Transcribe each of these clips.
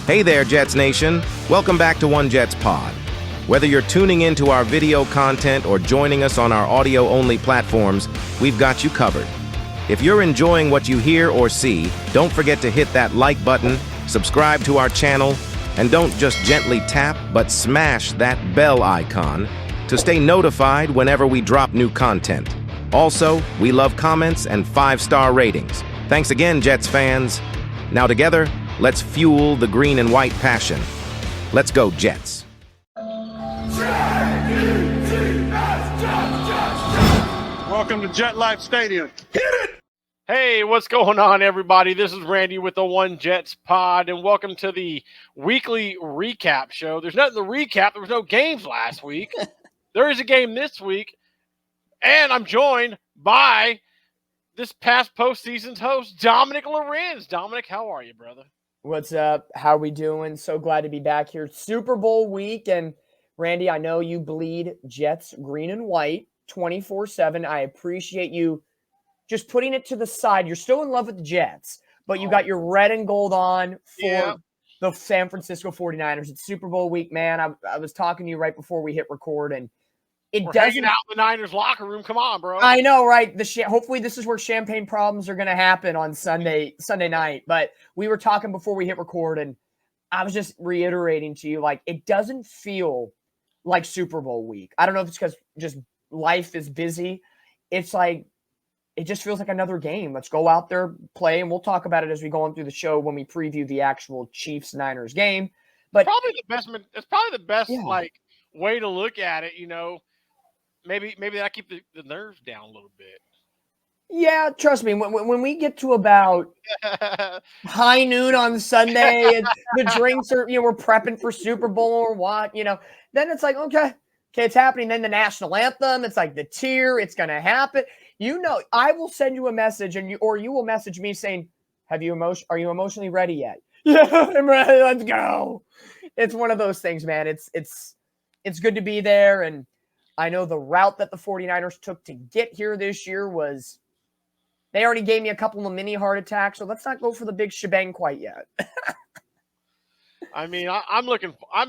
Hey there, Jets Nation. Welcome back to One Jets Pod. Whether you're tuning into our video content or joining us on our audio-only platforms, we've got you covered. If you're enjoying what you hear or see, don't forget to hit that like button, subscribe to our channel, and don't just gently tap, but smash that bell icon to stay notified whenever we drop new content. Also, we love comments and 5-star ratings. Thanks again, Jets fans. Now together, let's fuel the green and white passion. Let's go, Jets. Welcome to Jet Life Stadium. Hit it! Hey, what's going on, everybody? This is Randy with the One Jets Pod, and welcome to the weekly recap show. There's nothing to recap. There was no games last week. There is a game this week, and I'm joined by this past postseason's host, Dominic Lorenz. Dominic, how are you, brother? What's up? How we doing? So glad to be back here. Super Bowl week, and Randy, I know you bleed Jets green and white 24/7. I appreciate you just putting it to the side. You're still in love with the Jets, but you got your red and gold on for the San Francisco 49ers. It's Super Bowl week, man. I was talking to you right before we hit record, and We're hanging out in the Niners locker room. Come on, bro. I know, right? Hopefully this is where champagne problems are going to happen on Sunday night. But we were talking before we hit record, and I was just reiterating to you, like, it doesn't feel like Super Bowl week. I don't know if it's because just life is busy. It's like, it just feels like another game. Let's go out there, play, and we'll talk about it as we go on through the show when we preview the actual Chiefs-Niners game. But It's probably the best like way to look at it, you know. Maybe that'll keep the nerves down a little bit. Yeah, trust me. When we get to about high noon on Sunday, and the drinks are, we're prepping for Super Bowl or what, then it's like, okay, it's happening. Then the national anthem, it's like the tear, it's going to happen. I will send you a message, or you will message me saying, are you emotionally ready yet? Yeah, I'm ready. Let's go. It's one of those things, man. It's good to be there. And I know the route that the 49ers took to get here this year was, they already gave me a couple of mini heart attacks. So let's not go for the big shebang quite yet. I mean, I'm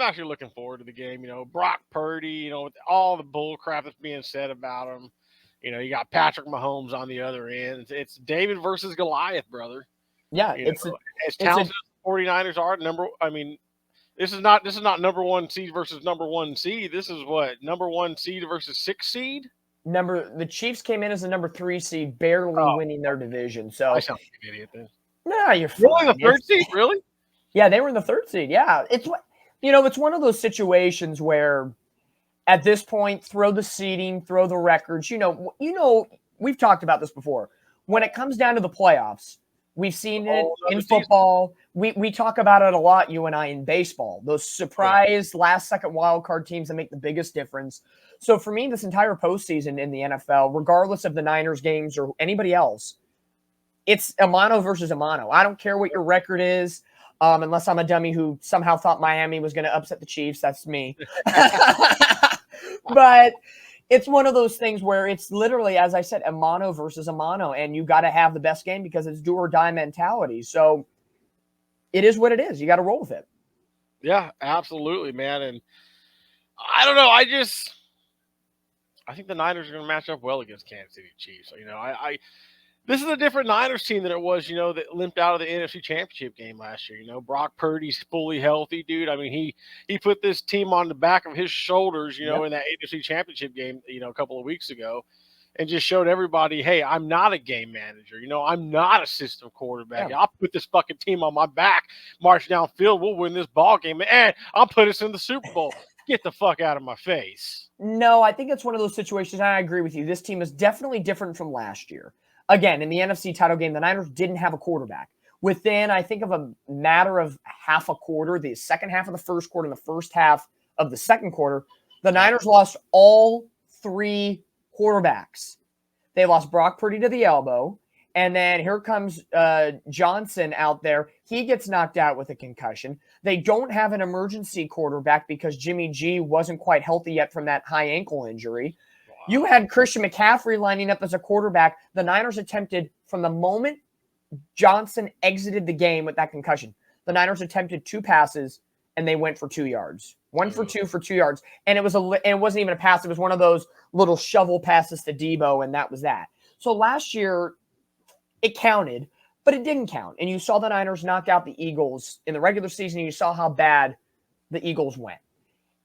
actually looking forward to the game. Brock Purdy, with all the bull crap that's being said about him. You got Patrick Mahomes on the other end. It's David versus Goliath, brother. Yeah, as talented as the 49ers are. This is not number one seed versus number one seed. This is what, number one seed versus 6 seed. The Chiefs came in as the number 3 seed, barely winning their division. So I sound like an idiot then. No, you're fine. Really, the 3rd seed, really? Yeah, they were in the 3rd seed. Yeah, it's one of those situations where, at this point, throw the seeding, throw the records. We've talked about this before. When it comes down to the playoffs, we've seen it in football. We talk about it a lot, you and I, in baseball. Those surprise last-second wild card teams that make the biggest difference. So for me, this entire postseason in the NFL, regardless of the Niners games or anybody else, it's a mano versus a mano. I don't care what your record is, unless I'm a dummy who somehow thought Miami was going to upset the Chiefs. That's me. But it's one of those things where it's literally, as I said, a mano versus a mano, and you got to have the best game because it's do or die mentality. So it is what it is. You got to roll with it. Yeah, absolutely, man. And I don't know. I think the Niners are going to match up well against Kansas City Chiefs. This is a different Niners team than it was, that limped out of the NFC Championship game last year. Brock Purdy's fully healthy, dude. I mean, he put this team on the back of his shoulders, in that NFC Championship game, a couple of weeks ago, and just showed everybody, hey, I'm not a game manager. I'm not a system quarterback. Yeah. I'll put this fucking team on my back, march downfield, we'll win this ball game, and I'll put us in the Super Bowl. Get the fuck out of my face. No, I think it's one of those situations, and I agree with you. This team is definitely different from last year. Again, in the NFC title game, the Niners didn't have a quarterback. Within, I think, of a matter of half a quarter, the second half of the first quarter and the first half of the second quarter, the Niners lost all 3 quarterbacks. They lost Brock Purdy to the elbow, and then here comes Johnson out there. He gets knocked out with a concussion. They don't have an emergency quarterback because Jimmy G wasn't quite healthy yet from that high ankle injury. You had Christian McCaffrey lining up as a quarterback. The Niners attempted, from the moment Johnson exited the game with that concussion, the Niners attempted 2 passes and they went for 2 yards. 1 for 2 for 2 yards. And it wasn't even a pass. It was one of those little shovel passes to Debo, and that was that. So last year, it counted, but it didn't count. And you saw the Niners knock out the Eagles in the regular season, and you saw how bad the Eagles went.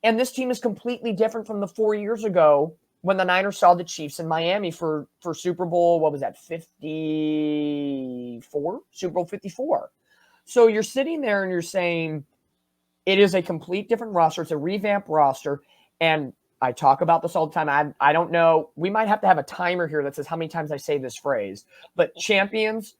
And this team is completely different from the 4 years ago when the Niners saw the Chiefs in Miami for Super Bowl, what was that, 54? Super Bowl 54. So you're sitting there and you're saying it is a complete different roster. It's a revamped roster. And I talk about this all the time. I don't know. We might have to have a timer here that says how many times I say this phrase. But champions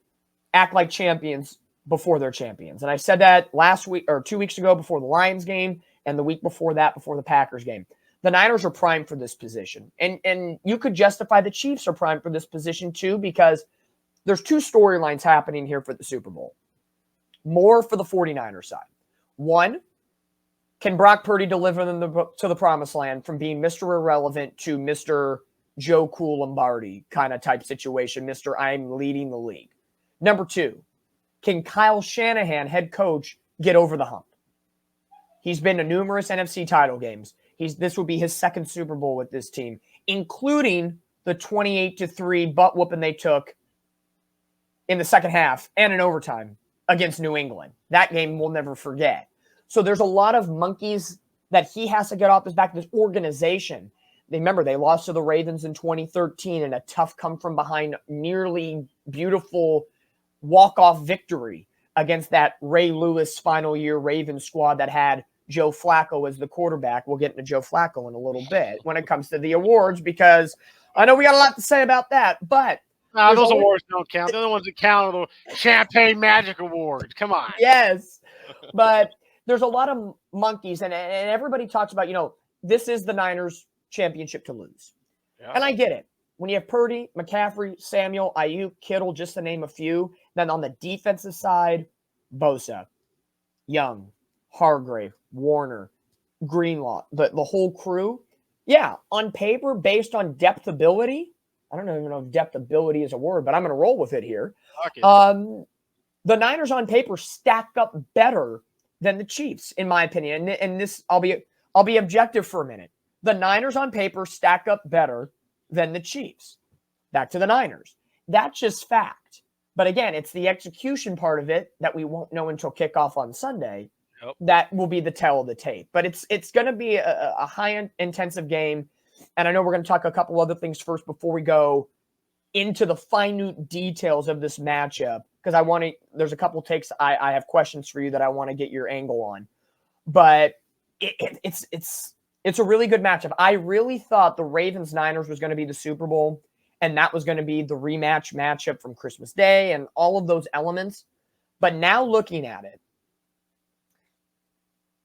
act like champions before they're champions. And I said that last week or 2 weeks ago before the Lions game and the week before that before the Packers game. The Niners are primed for this position. And you could justify the Chiefs are primed for this position too, because there's 2 storylines happening here for the Super Bowl. More for the 49ers side. One, can Brock Purdy deliver them to the promised land from being Mr. Irrelevant to Mr. Joe Cool Lombardi kind of type situation, Mr. I'm leading the league? Number 2, can Kyle Shanahan, head coach, get over the hump? He's been to numerous NFC title games. This will be his 2nd Super Bowl with this team, including the 28-3 butt whooping they took in the second half and in overtime against New England. That game we'll never forget. So there's a lot of monkeys that he has to get off his back. This organization, remember, they lost to the Ravens in 2013 in a tough come-from-behind, nearly beautiful walk-off victory against that Ray Lewis final year Ravens squad that had Joe Flacco as the quarterback. We'll get into Joe Flacco in a little bit when it comes to the awards, because I know we got a lot to say about that, but those awards don't count. The only ones that count are the Champagne Magic Awards. Come on. Yes, but there's a lot of monkeys, and everybody talks about, this is the Niners championship to lose. Yeah. And I get it. When you have Purdy, McCaffrey, Samuel, Ayuk, Kittle, just to name a few, then on the defensive side, Bosa, Young, Hargrave, Warner, Greenlaw, the whole crew. Yeah, on paper, based on depth ability, I don't even know if depth ability is a word, but I'm going to roll with it here. Okay. The Niners on paper stack up better than the Chiefs, in my opinion. And this, I'll be objective for a minute. The Niners on paper stack up better than the Chiefs. Back to the Niners. That's just fact. But again, it's the execution part of it that we won't know until kickoff on Sunday. Yep. That will be the tell of the tape. But it's going to be a high-intensive game. And I know we're going to talk a couple other things first before we go into the minute details of this matchup, because there's a couple takes I have questions for you that I want to get your angle on. But it's a really good matchup. I really thought the Ravens-Niners was going to be the Super Bowl, and that was going to be the rematch matchup from Christmas Day and all of those elements. But now looking at it,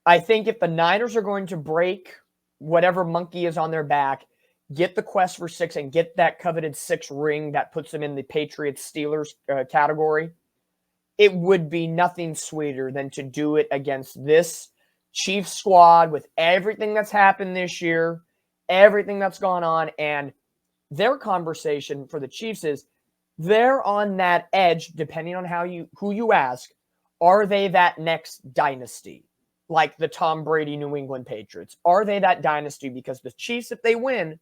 I think if the Niners are going to break whatever monkey is on their back, get the quest for 6 and get that coveted 6 ring that puts them in the Patriots-Steelers category, it would be nothing sweeter than to do it against this Chiefs squad with everything that's happened this year, everything that's gone on. And their conversation for the Chiefs is they're on that edge, depending on who you ask. Are they that next dynasty? Like the Tom Brady New England Patriots. Are they that dynasty? Because the Chiefs, if they win,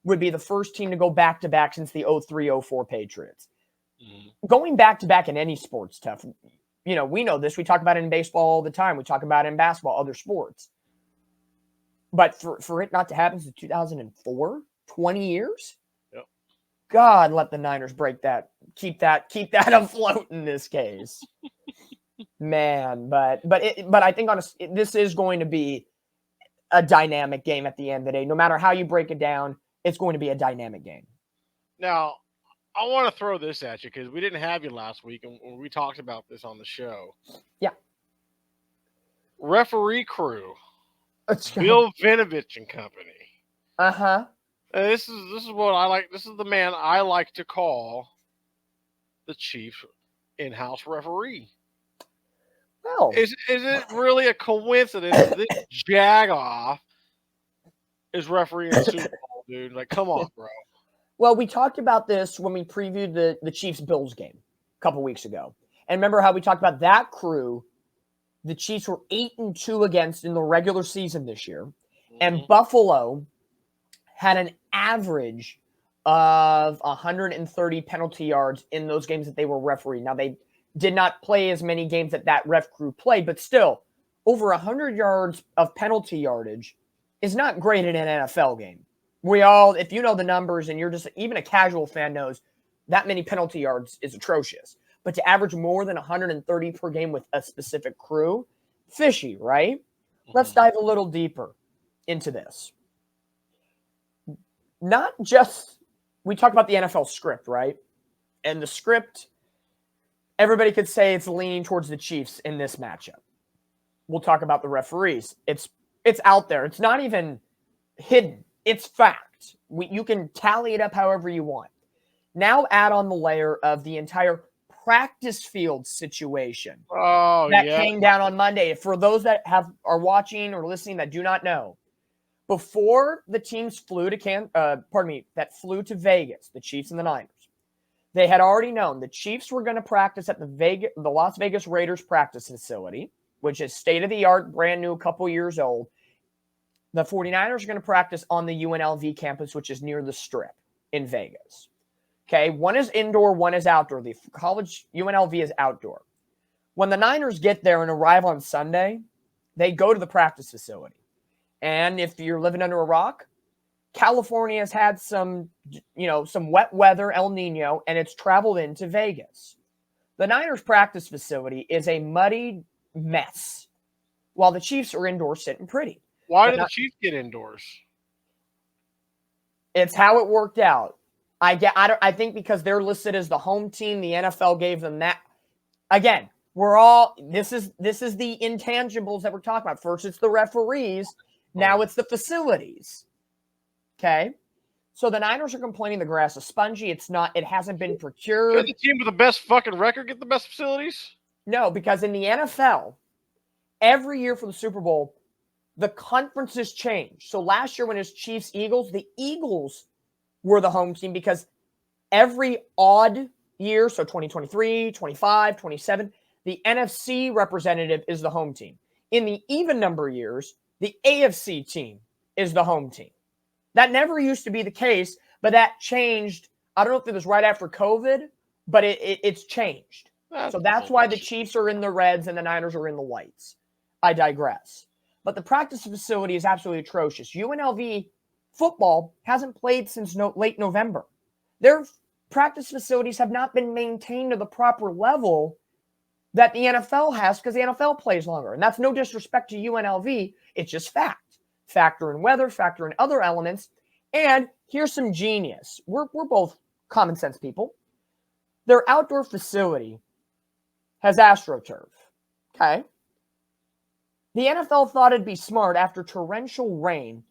would be the first team to go back-to-back since the 03-04 Patriots. Mm-hmm. Going back-to-back in any sport's tough. We know this. We talk about it in baseball all the time. We talk about it in basketball, other sports. But for it not to happen since 2004, 20 years? Yep. God, let the Niners break that. Keep that afloat in this case. Man, but I think this is going to be a dynamic game at the end of the day. No matter how you break it down, it's going to be a dynamic game. Now, I want to throw this at you because we didn't have you last week, and we talked about this on the show. Yeah. Referee crew, Bill Vinovich and company. Uh-huh. This is what I like. This is the man I like to call the chief in-house referee. Well, is it really a coincidence that this jagoff is refereeing the Super Bowl, dude? Like, come on, bro. Well, we talked about this when we previewed the Chiefs-Bills game a couple weeks ago. And remember how we talked about that crew the Chiefs were 8-2 against in the regular season this year. And Mhm. Buffalo had an average of 130 penalty yards in those games that they were refereeing. Now, they did not play as many games that ref crew played, but still, over 100 yards of penalty yardage is not great in an NFL game. We all, if you know the numbers and you're just even a casual fan knows that many penalty yards is atrocious. But to average more than 130 per game with a specific crew, fishy, right? Let's dive a little deeper into this. Not just, we talk about the NFL script, right? And the script, everybody could say it's leaning towards the Chiefs in this matchup. We'll talk about the referees. It's out there. It's not even hidden. It's fact. You can tally it up however you want. Now add on the layer of the entire practice field situation that came down on Monday. For those that are watching or listening that do not know, before the teams flew to Vegas, the Chiefs and the Niners, they had already known the Chiefs were going to practice at the Las Vegas Raiders practice facility, which is state-of-the-art, brand new, a couple years old. The 49ers are going to practice on the UNLV campus, which is near the Strip in Vegas. Okay, one is indoor, one is outdoor. The college UNLV is outdoor. When the Niners get there and arrive on Sunday, they go to the practice facility. And if you're living under a rock, California has had some wet weather, El Nino, and it's traveled into Vegas. The Niners practice facility is a muddy mess, while the Chiefs are indoors sitting pretty. Why did the Chiefs get indoors? It's how it worked out. I think because they're listed as the home team, the NFL gave them that. Again, this is the intangibles that we're talking about. First, it's the referees. Now it's the facilities. Okay. So the Niners are complaining the grass is spongy. It hasn't been procured. Should the team with the best fucking record get the best facilities? No, because in the NFL, every year for the Super Bowl, the conferences change. So last year when it was Chiefs-Eagles, the Eagles were the home team because every odd year, so 2023, 25, 27, the NFC representative is the home team. In the even number years, the AFC team is the home team. That never used to be the case, but that changed. I don't know if it was right after COVID, but it's changed. So that's why the Chiefs are in the reds and the Niners are in the whites. I digress. But the practice facility is absolutely atrocious. UNLV football hasn't played since late November. Their practice facilities have not been maintained to the proper level that the NFL has because the NFL plays longer. And that's no disrespect to UNLV. It's just fact. Factor in weather, factor in other elements. And here's some genius. We're both common sense people. Their outdoor facility has AstroTurf. Okay. The NFL thought it'd be smart after torrential rain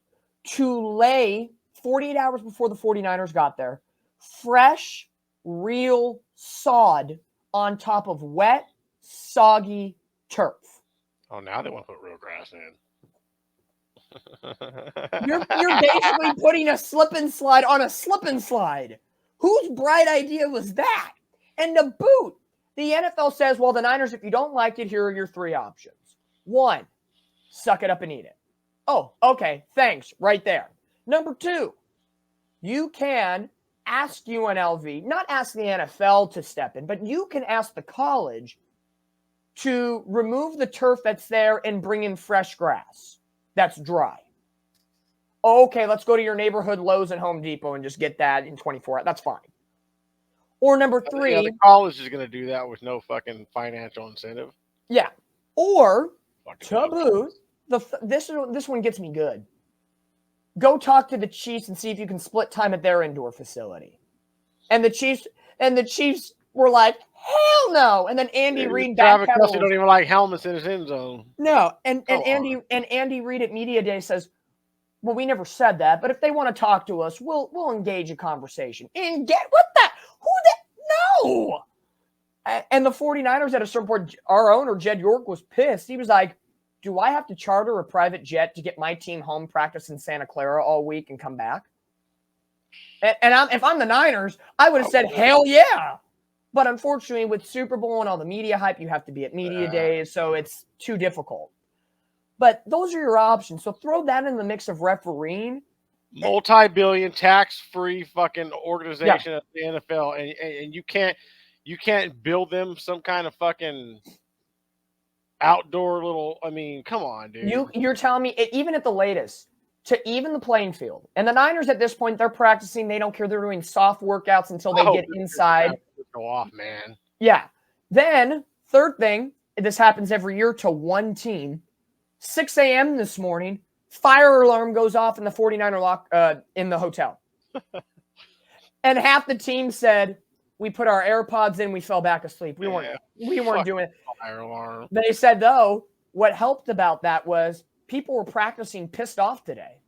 to lay 48 hours before the 49ers got there, fresh, real sod on top of wet, soggy turf. Oh, now they want to put real grass in. You're basically putting a slip and slide on a slip and slide. Whose bright idea was that? And to boot, the NFL says, well, the Niners, if you don't like it, here are your three options. One, suck it up and eat it. Oh, okay, thanks, right there. Number two, you can ask UNLV, not ask the NFL to step in, but you can ask the college to remove the turf that's there and bring in fresh grass that's dry. Okay, let's go to your neighborhood Lowe's and Home Depot and just get that in 24 hours. That's fine. Or number three. Yeah, the college is going to do that with no fucking financial incentive. Yeah. Or, Fucking to boot, this one gets me good. Go talk to the Chiefs and see if you can split time at their indoor facility. And the Chiefs were like, hell no. And then Andy Reid Travis backpedals. Kelce don't even like helmets in his end zone. No, and Andy Reid at Media Day says, well, we never said that, but if they want to talk to us, we'll engage a conversation. And no. And the 49ers at a certain point, our owner, Jed York, was pissed. He was like, do I have to charter a private jet to get my team home, practice in Santa Clara all week and come back? And if I'm the Niners, I would have said, hell yeah. But unfortunately, with Super Bowl and all the media hype, you have to be at media days, so it's too difficult. But those are your options. So throw that in the mix of refereeing. Multi-billion tax-free fucking organization at the NFL, and you can't build them some kind of fucking outdoor little. I mean, come on, dude. You're telling me even at the latest to even the playing field, and the Niners at this point they're practicing. They don't care. They're doing soft workouts until they get inside. Go off, man. Yeah. Then third thing, this happens every year to one team. 6 a.m. this morning, fire alarm goes off in the 49er lock in the hotel. And half the team said, we put our AirPods in, we fell back asleep. We weren't doing it. Fire alarm. They said, though, what helped about that was people were practicing pissed off today.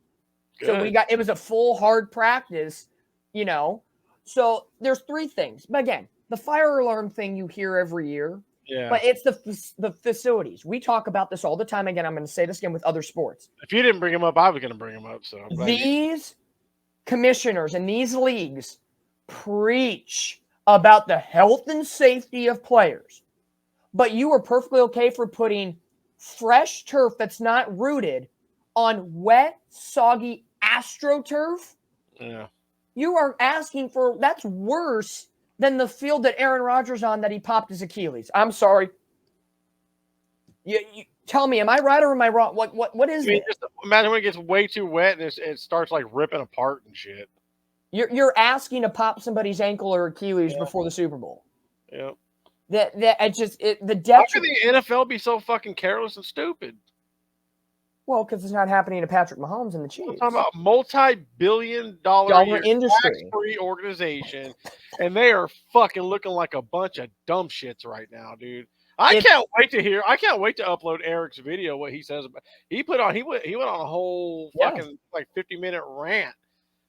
Good. So it was a full hard practice, you know. So there's three things. But again, the fire alarm thing you hear every year. Yeah. But it's the facilities. We talk about this all the time. Again, I'm going to say this again with other sports. If you didn't bring them up, I was going to bring them up. So these commissioners and these leagues preach about the health and safety of players, but you are perfectly okay for putting fresh turf that's not rooted on wet, soggy AstroTurf. Yeah. You are asking for that's worse than the field that Aaron Rodgers on that he popped his Achilles. I'm sorry. You tell me, am I right or am I wrong? What is it? Just imagine when it gets way too wet and it starts like ripping apart and shit. You're asking to pop somebody's ankle or Achilles before the Super Bowl. Yeah. The depth. How can the NFL be so fucking careless and stupid? Well, because it's not happening to Patrick Mahomes and the Chiefs. I'm talking about multi-billion-dollar industry, tax-free organization, and they are fucking looking like a bunch of dumb shits right now, dude. I can't wait to upload Eric's video. What he says about he went on a whole fucking like 50-minute rant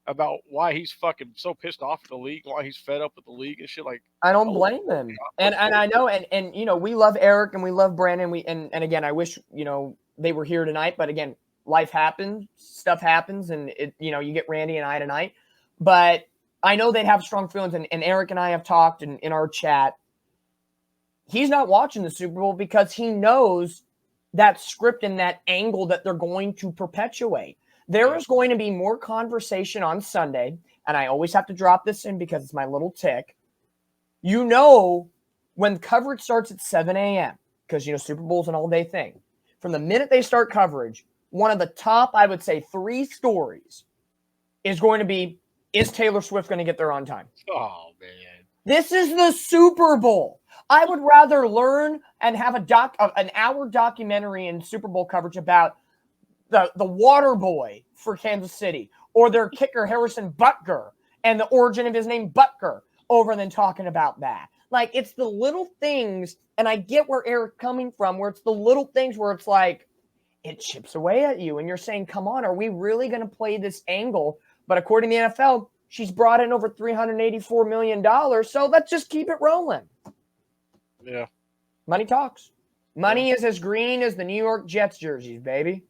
about why he's fucking so pissed off at the league, why he's fed up with the league and shit. Like, I don't blame him, and I know, and you know, we love Eric and we love Brandon. And again, I wish they were here tonight, but again, life happens, stuff happens, and you get Randy and I tonight. But I know they'd have strong feelings, and Eric and I have talked in our chat. He's not watching the Super Bowl because he knows that script and that angle that they're going to perpetuate. There is going to be more conversation on Sunday, and I always have to drop this in because it's my little tick. When coverage starts at 7 a.m., because Super Bowl's an all-day thing. From the minute they start coverage, one of the top, I would say, 3 stories is going to be, is Taylor Swift going to get there on time? Oh, man. This is the Super Bowl. I would rather learn and have an hour documentary in Super Bowl coverage about the water boy for Kansas City or their kicker, Harrison Butker, and the origin of his name, Butker, over than talking about that. Like, it's the little things, and I get where Eric's coming from, where it's the little things where it's like, it chips away at you, and you're saying, come on, are we really going to play this angle? But according to the NFL, she's brought in over $384 million, so let's just keep it rolling. Yeah. Money talks. Money is as green as the New York Jets jerseys, baby.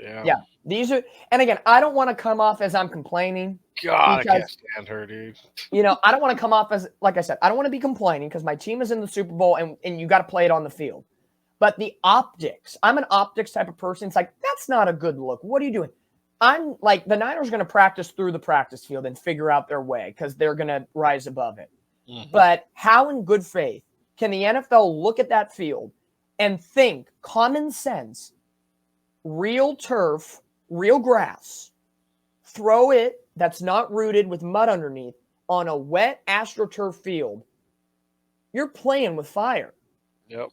Yeah. These are, and again, I don't want to come off as I'm complaining. God, I can't stand her, dude. I don't want to come off as, like I said, I don't want to be complaining because my team is in the Super Bowl and you got to play it on the field. But the optics, I'm an optics type of person. It's like, that's not a good look. What are you doing? I'm like, the Niners are going to practice through the practice field and figure out their way because they're going to rise above it. Mm-hmm. But how in good faith can the NFL look at that field and think common sense, real turf, real grass, throw it that's not rooted with mud underneath on a wet AstroTurf field? You're playing with fire. Yep.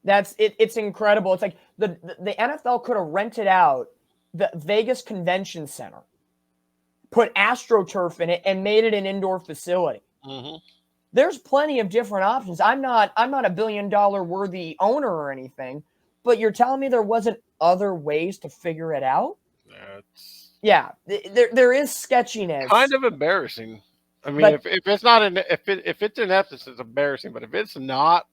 That's it. It's incredible. It's like the NFL could have rented out the Vegas Convention Center, put AstroTurf in it, and made it an indoor facility. Mm-hmm. There's plenty of different options. I'm not a $1 billion worthy owner or anything, but you're telling me there wasn't other ways to figure it out? There is sketchiness. Kind of embarrassing. I mean, but, if it's not if it's inept, it's embarrassing. But if it's not,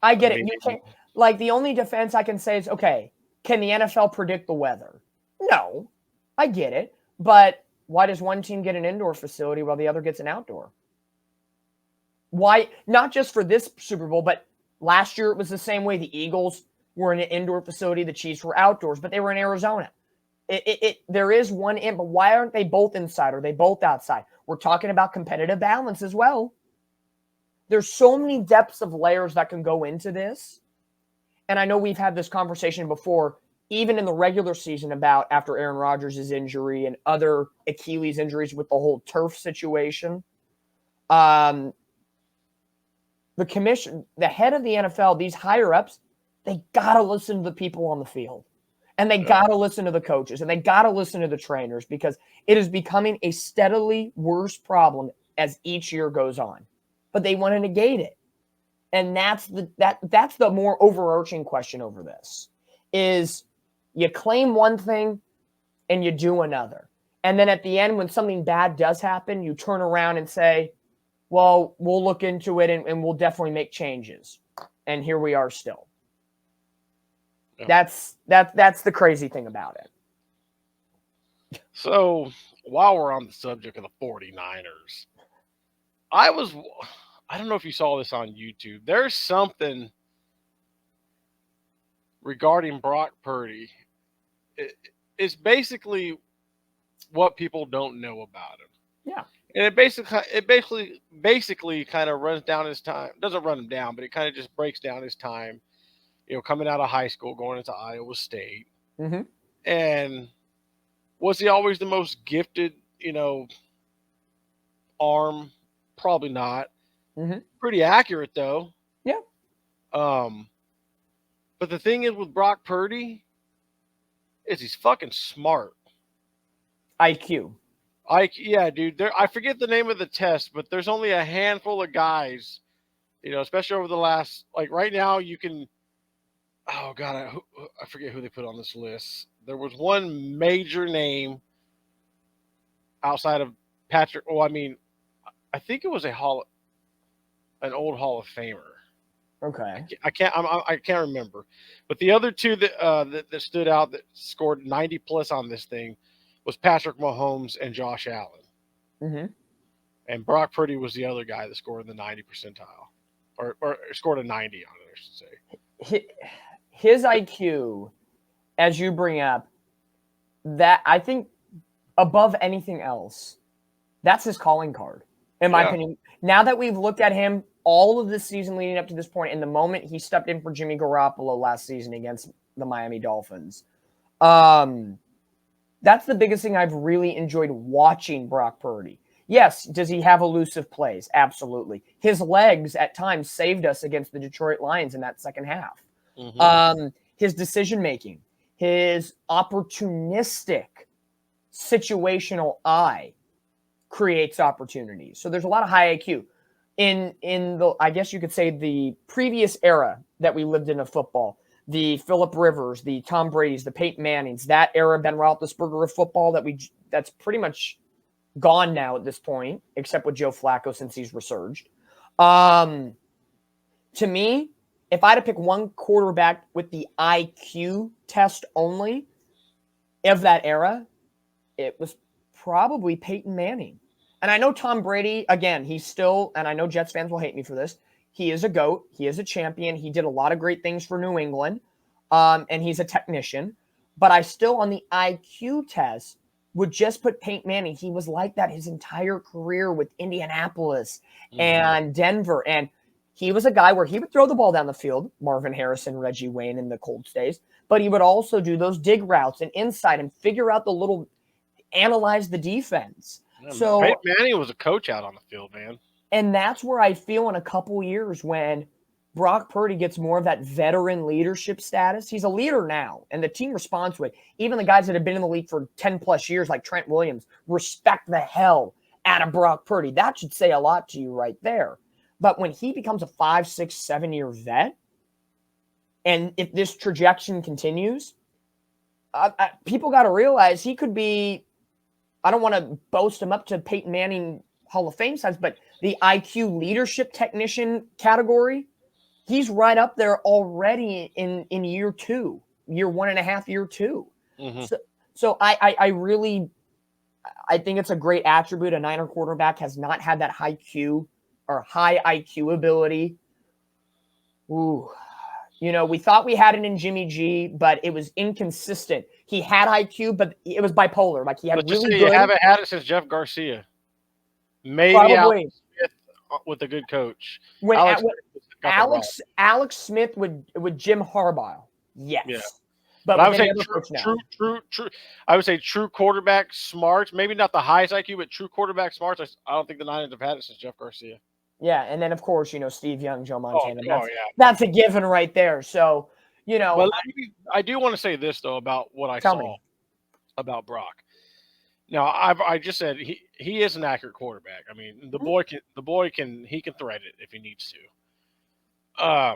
I get it. You can't, like, the only defense I can say is, okay, can the NFL predict the weather? No, I get it, but why does one team get an indoor facility while the other gets an outdoor? Why? Not just for this Super Bowl, but last year it was the same way. The Eagles were in an indoor facility, the Chiefs were outdoors, but they were in Arizona. There is one in, but why aren't they both inside? Are they both outside? We're talking about competitive balance as well. There's so many depths of layers that can go into this. And I know we've had this conversation before, even in the regular season, about after Aaron Rodgers' injury and other Achilles injuries with the whole turf situation. The commission, the head of the NFL, these higher ups, they got to listen to the people on the field. And they got to listen to the coaches. And they got to listen to the trainers, because it is becoming a steadily worse problem as each year goes on. But they want to negate it. And that's the more overarching question over this, is you claim one thing and you do another. And then at the end, when something bad does happen, you turn around and say, well, we'll look into it and we'll definitely make changes. And here we are still. Yeah. That's the crazy thing about it. So while we're on the subject of the 49ers, I don't know if you saw this on YouTube. There's something regarding Brock Purdy. It's basically what people don't know about him. Yeah. And it basically kind of runs down his time. Doesn't run him down, but it kind of just breaks down his time, coming out of high school, going into Iowa State. Mm-hmm. And was he always the most gifted, arm? Probably not. Mm-hmm. Pretty accurate, though. Yeah. But the thing is with Brock Purdy is he's fucking smart. IQ. Yeah, dude. I forget the name of the test, but there's only a handful of guys, especially over the last, like right now, you can. Oh God, I forget who they put on this list. There was one major name outside of Patrick. Oh, I mean, I think it was an old Hall of Famer. Okay. I can't remember, but the other two that stood out that scored 90 plus on this thing was Patrick Mahomes and Josh Allen. Mm-hmm. And Brock Purdy was the other guy that scored in the 90 percentile, or scored a 90 on it, I should say. His IQ, as you bring up, that I think above anything else, that's his calling card, in my opinion. Now that we've looked at him all of this season leading up to this point, and the moment he stepped in for Jimmy Garoppolo last season against the Miami Dolphins, that's the biggest thing I've really enjoyed watching Brock Purdy. Yes, does he have elusive plays? Absolutely. His legs at times saved us against the Detroit Lions in that second half. Mm-hmm. His decision-making, his opportunistic situational eye creates opportunities. So there's a lot of high IQ. In the, I guess you could say, the previous era that we lived in of football, the Phillip Rivers, the Tom Brady's, the Peyton Mannings, that era, Ben Roethlisberger of football, that's pretty much gone now at this point, except with Joe Flacco since he's resurged. To me, if I had to pick one quarterback with the IQ test only of that era, it was probably Peyton Manning. And I know Tom Brady, again, he's still, and I know Jets fans will hate me for this, he is a GOAT. He is a champion. He did a lot of great things for New England, and he's a technician. But I still, on the IQ test, would just put Peyton Manning. He was like that his entire career with Indianapolis and Denver. And he was a guy where he would throw the ball down the field, Marvin Harrison, Reggie Wayne in the Colts days, but he would also do those dig routes and inside and figure out analyze the defense. Yeah, so Peyton Manning was a coach out on the field, man. And that's where I feel in a couple years when Brock Purdy gets more of that veteran leadership status. He's a leader now, and the team responds to it. Even the guys that have been in the league for 10 plus years, like Trent Williams, respect the hell out of Brock Purdy. That should say a lot to you right there. But when he becomes a 5, 6, 7-year vet, and if this trajectory continues, people got to realize he could be, I don't want to boast him up to Peyton Manning Hall of Fame size, but the IQ leadership technician category, he's right up there already in year 2, year 1.5, year 2. Mm-hmm. So I really I think it's a great attribute. A Niner quarterback has not had that high Q or high IQ ability. Ooh. You know, we thought we had it in Jimmy G, but it was inconsistent. He had IQ, but it was bipolar. Like he had Let's just really say good. you haven't had it since Jeff Garcia. Maybe Probably. Alex Smith with a good coach. When Alex Alex Smith with Jim Harbaugh, yes. Yeah. But I would say true. I would say true quarterback smarts. Maybe not the highest IQ, but true quarterback smarts. I don't think the Niners have had it since Jeff Garcia. Yeah, and then of course, you know, Steve Young, Joe Montana. Yeah. That's a given right there. So, you know, but I do want to say this though about what I saw about Brock. Now, I just said he is an accurate quarterback. I mean, the boy can thread it if he needs to.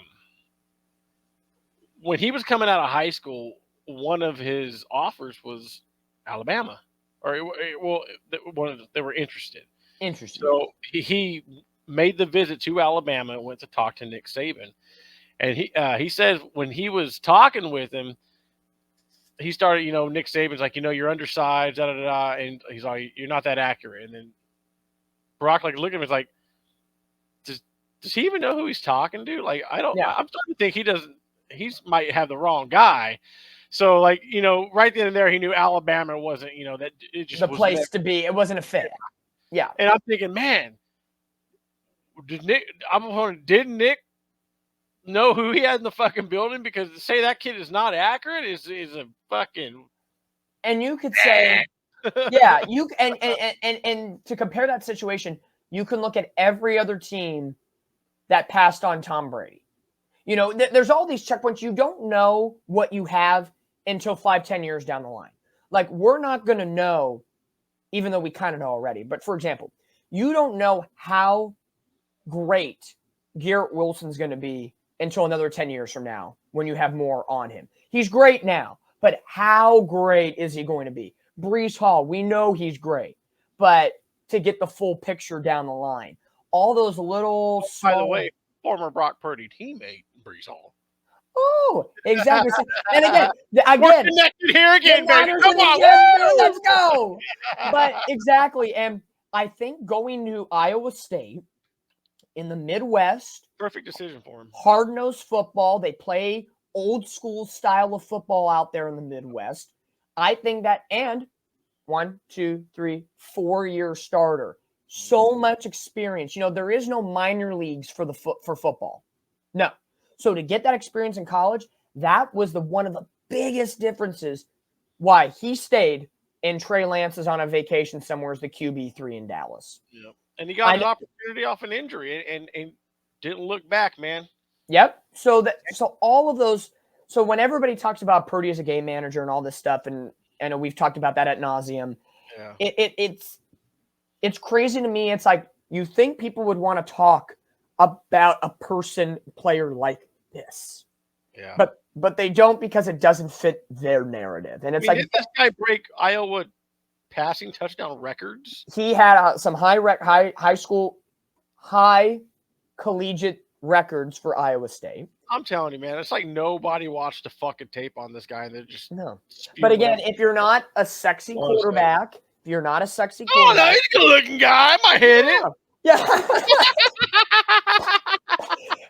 When he was coming out of high school, one of his offers was Alabama, or they were interested. Interesting. So he made the visit to Alabama and went to talk to Nick Saban, and he says when he was talking with him, he started, you know, Nick Saban's like, you know, you're undersized, and he's like, you're not that accurate. And then Brock like looked at him, he's like, does he even know who he's talking to? Like, I don't. Yeah. I'm starting to think he doesn't. He might have the wrong guy. So, like, you know, right then and there, he knew Alabama wasn't, you know, that it just the place to be. It wasn't a fit. Yeah. And I'm thinking, man, did Nick know who he had in the fucking building? Because to say that kid is not accurate is a fucking. And you could say, yeah, you and to compare that situation, you can look at every other team that passed on Tom Brady. You know, there's all these checkpoints. You don't know what you have until 5-10 years down the line. Like, we're not going to know, even though we kind of know already. But for example, you don't know how great Garrett Wilson's going to be until another 10 years from now when you have more on him. He's great now, but how great is he going to be? Breece Hall, we know he's great, but to get the full picture down the line, all those little by the way, former Brock Purdy teammate Breece Hall. Oh, exactly. And again, we're connected here again, baby. Come on, let's go. But exactly, and I think going to Iowa State in the Midwest, perfect decision for him. Hard-nosed football. They play old school style of football out there in the Midwest. I think that, and 1, 2, 3, 4-year starter. So much experience. You know, there is no minor leagues for football. No. So to get that experience in college, that was one of the biggest differences why he stayed and Trey Lance is on a vacation somewhere as the QB3 in Dallas. Yep. And he got an opportunity off an injury and didn't look back, man. Yep. So all of those. So when everybody talks about Purdy as a game manager and all this stuff, and I know we've talked about that ad nauseum. Yeah. It's crazy to me. It's like you think people would want to talk about a player like this. Yeah. But they don't because it doesn't fit their narrative. And it's did this guy break Iowa passing touchdown records? He had some high school, high collegiate records for Iowa State. I'm telling you, man, it's like nobody watched the fucking tape on this guy, and they're just no. But again, if you're not a sexy quarterback, no, he's a good-looking guy. I might hit it. Yeah.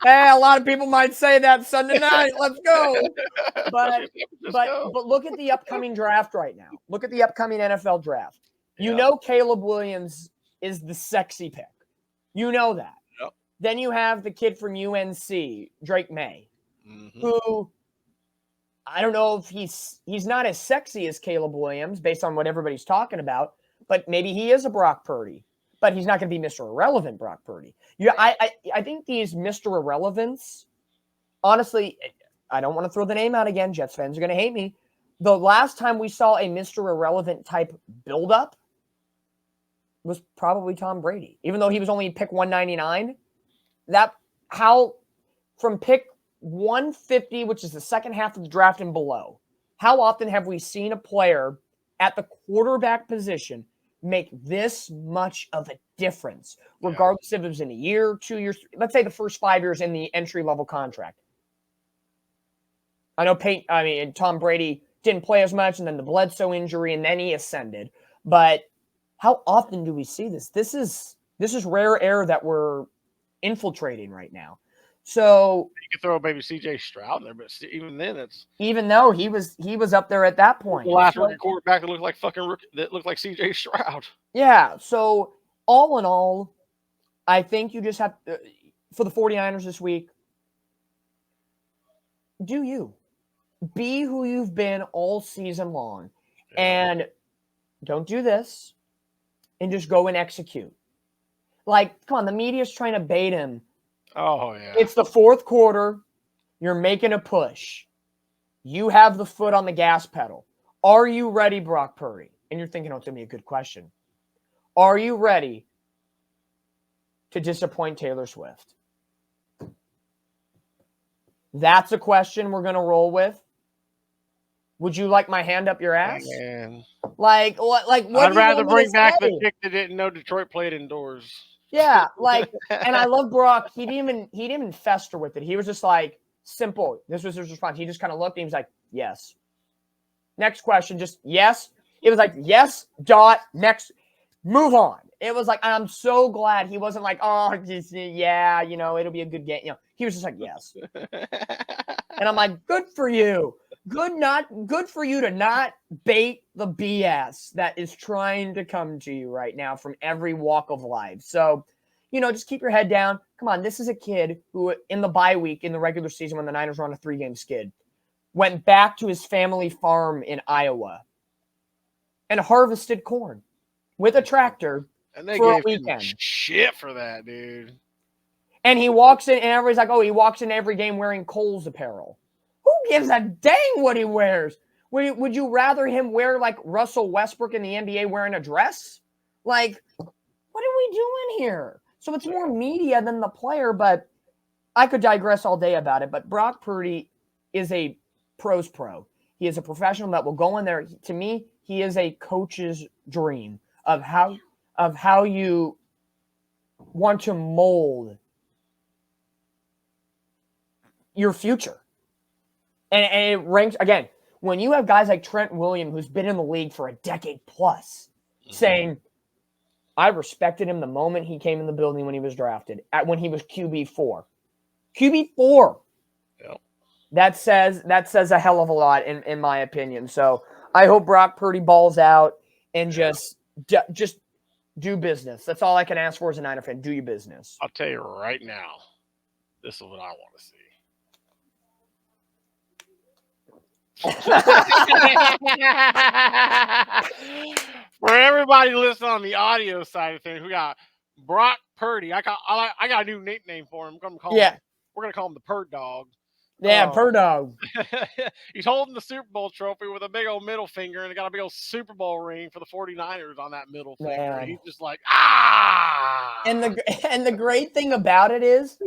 Hey, a lot of people might say that Sunday night. Let's go. But look at the upcoming draft right now. Look at the upcoming NFL draft. You know Caleb Williams is the sexy pick. You know that. Yep. Then you have the kid from UNC, Drake May, who I don't know if he's not as sexy as Caleb Williams based on what everybody's talking about, but maybe he is a Brock Purdy. But he's not going to be Mr. Irrelevant, Brock Purdy. I think these Mr. Irrelevants, honestly, I don't want to throw the name out again. Jets fans are going to hate me. The last time we saw a Mr. Irrelevant type buildup was probably Tom Brady. Even though he was only pick 199, from pick 150, which is the second half of the draft and below, how often have we seen a player at the quarterback position make this much of a difference, regardless if it was in a year, 2 years, let's say the first 5 years in the entry-level contract? I know Tom Brady didn't play as much, and then the Bledsoe injury, and then he ascended. But how often do we see this? This is rare air that we're infiltrating right now. So You could throw maybe CJ Stroud in there, but even then, it's even though he was up there at that point, the last so, rookie quarterback that looked like CJ Stroud. yeah. So all in all, I think you just have for the 49ers this week, do you be who you've been all season long, and don't do this, and just go and execute. Like, come on, the media's trying to bait him. Oh yeah, It's the fourth quarter. You're making a push. You have the foot on the gas pedal. Are you ready, Brock Purdy? And you're thinking, oh, it's going to be a good question. Are you ready to disappoint Taylor Swift? That's a question we're going to roll with. Would you like my hand up your ass? man. Like what? I'd rather bring back say? the chick that didn't know Detroit played indoors. Yeah, like, and I love Brock. He didn't even fester with it. He was just like, simple. This was his response. He just kind of looked and he was like, yes. Next question, just yes. It was like, yes, dot, next, move on. It was like, I'm so glad he wasn't like, oh, just, yeah, it'll be a good game. He was just like, yes. And I'm like, good for you. Good for you to not bait the BS that is trying to come to you right now from every walk of life. So, just keep your head down. Come on, this is a kid who in the bye week in the regular season when the Niners were on a 3-game skid, went back to his family farm in Iowa and harvested corn with a tractor And they for a gave him weekend. shit for that, dude. And he walks in and everybody's like, oh, he walks in every game wearing Kohl's apparel. Who gives a dang what he wears? Would you rather him wear like Russell Westbrook in the NBA wearing a dress? Like, what are we doing here? So it's more media than the player, but I could digress all day about it. But Brock Purdy is a pro's pro. He is a professional that will go in there. To me, he is a coach's dream of how you want to mold your future. And it ranks, again, when you have guys like Trent Williams, who's been in the league for a decade plus, saying, I respected him the moment he came in the building when he was drafted, when he was QB4. QB4. Yep. That says a hell of a lot, in my opinion. So I hope Brock Purdy balls out and just do business. That's all I can ask for as a Niner fan. Do your business. I'll tell you right now, this is what I want to see. For everybody listening on the audio side of things, we got Brock Purdy. I got a new nickname for him. We're gonna call him the Purd Dog. Yeah, Purd Dog. He's holding the Super Bowl trophy with a big old middle finger, and he got a big old Super Bowl ring for the 49ers on that middle finger. Man. He's just like, ah. And the great thing about it is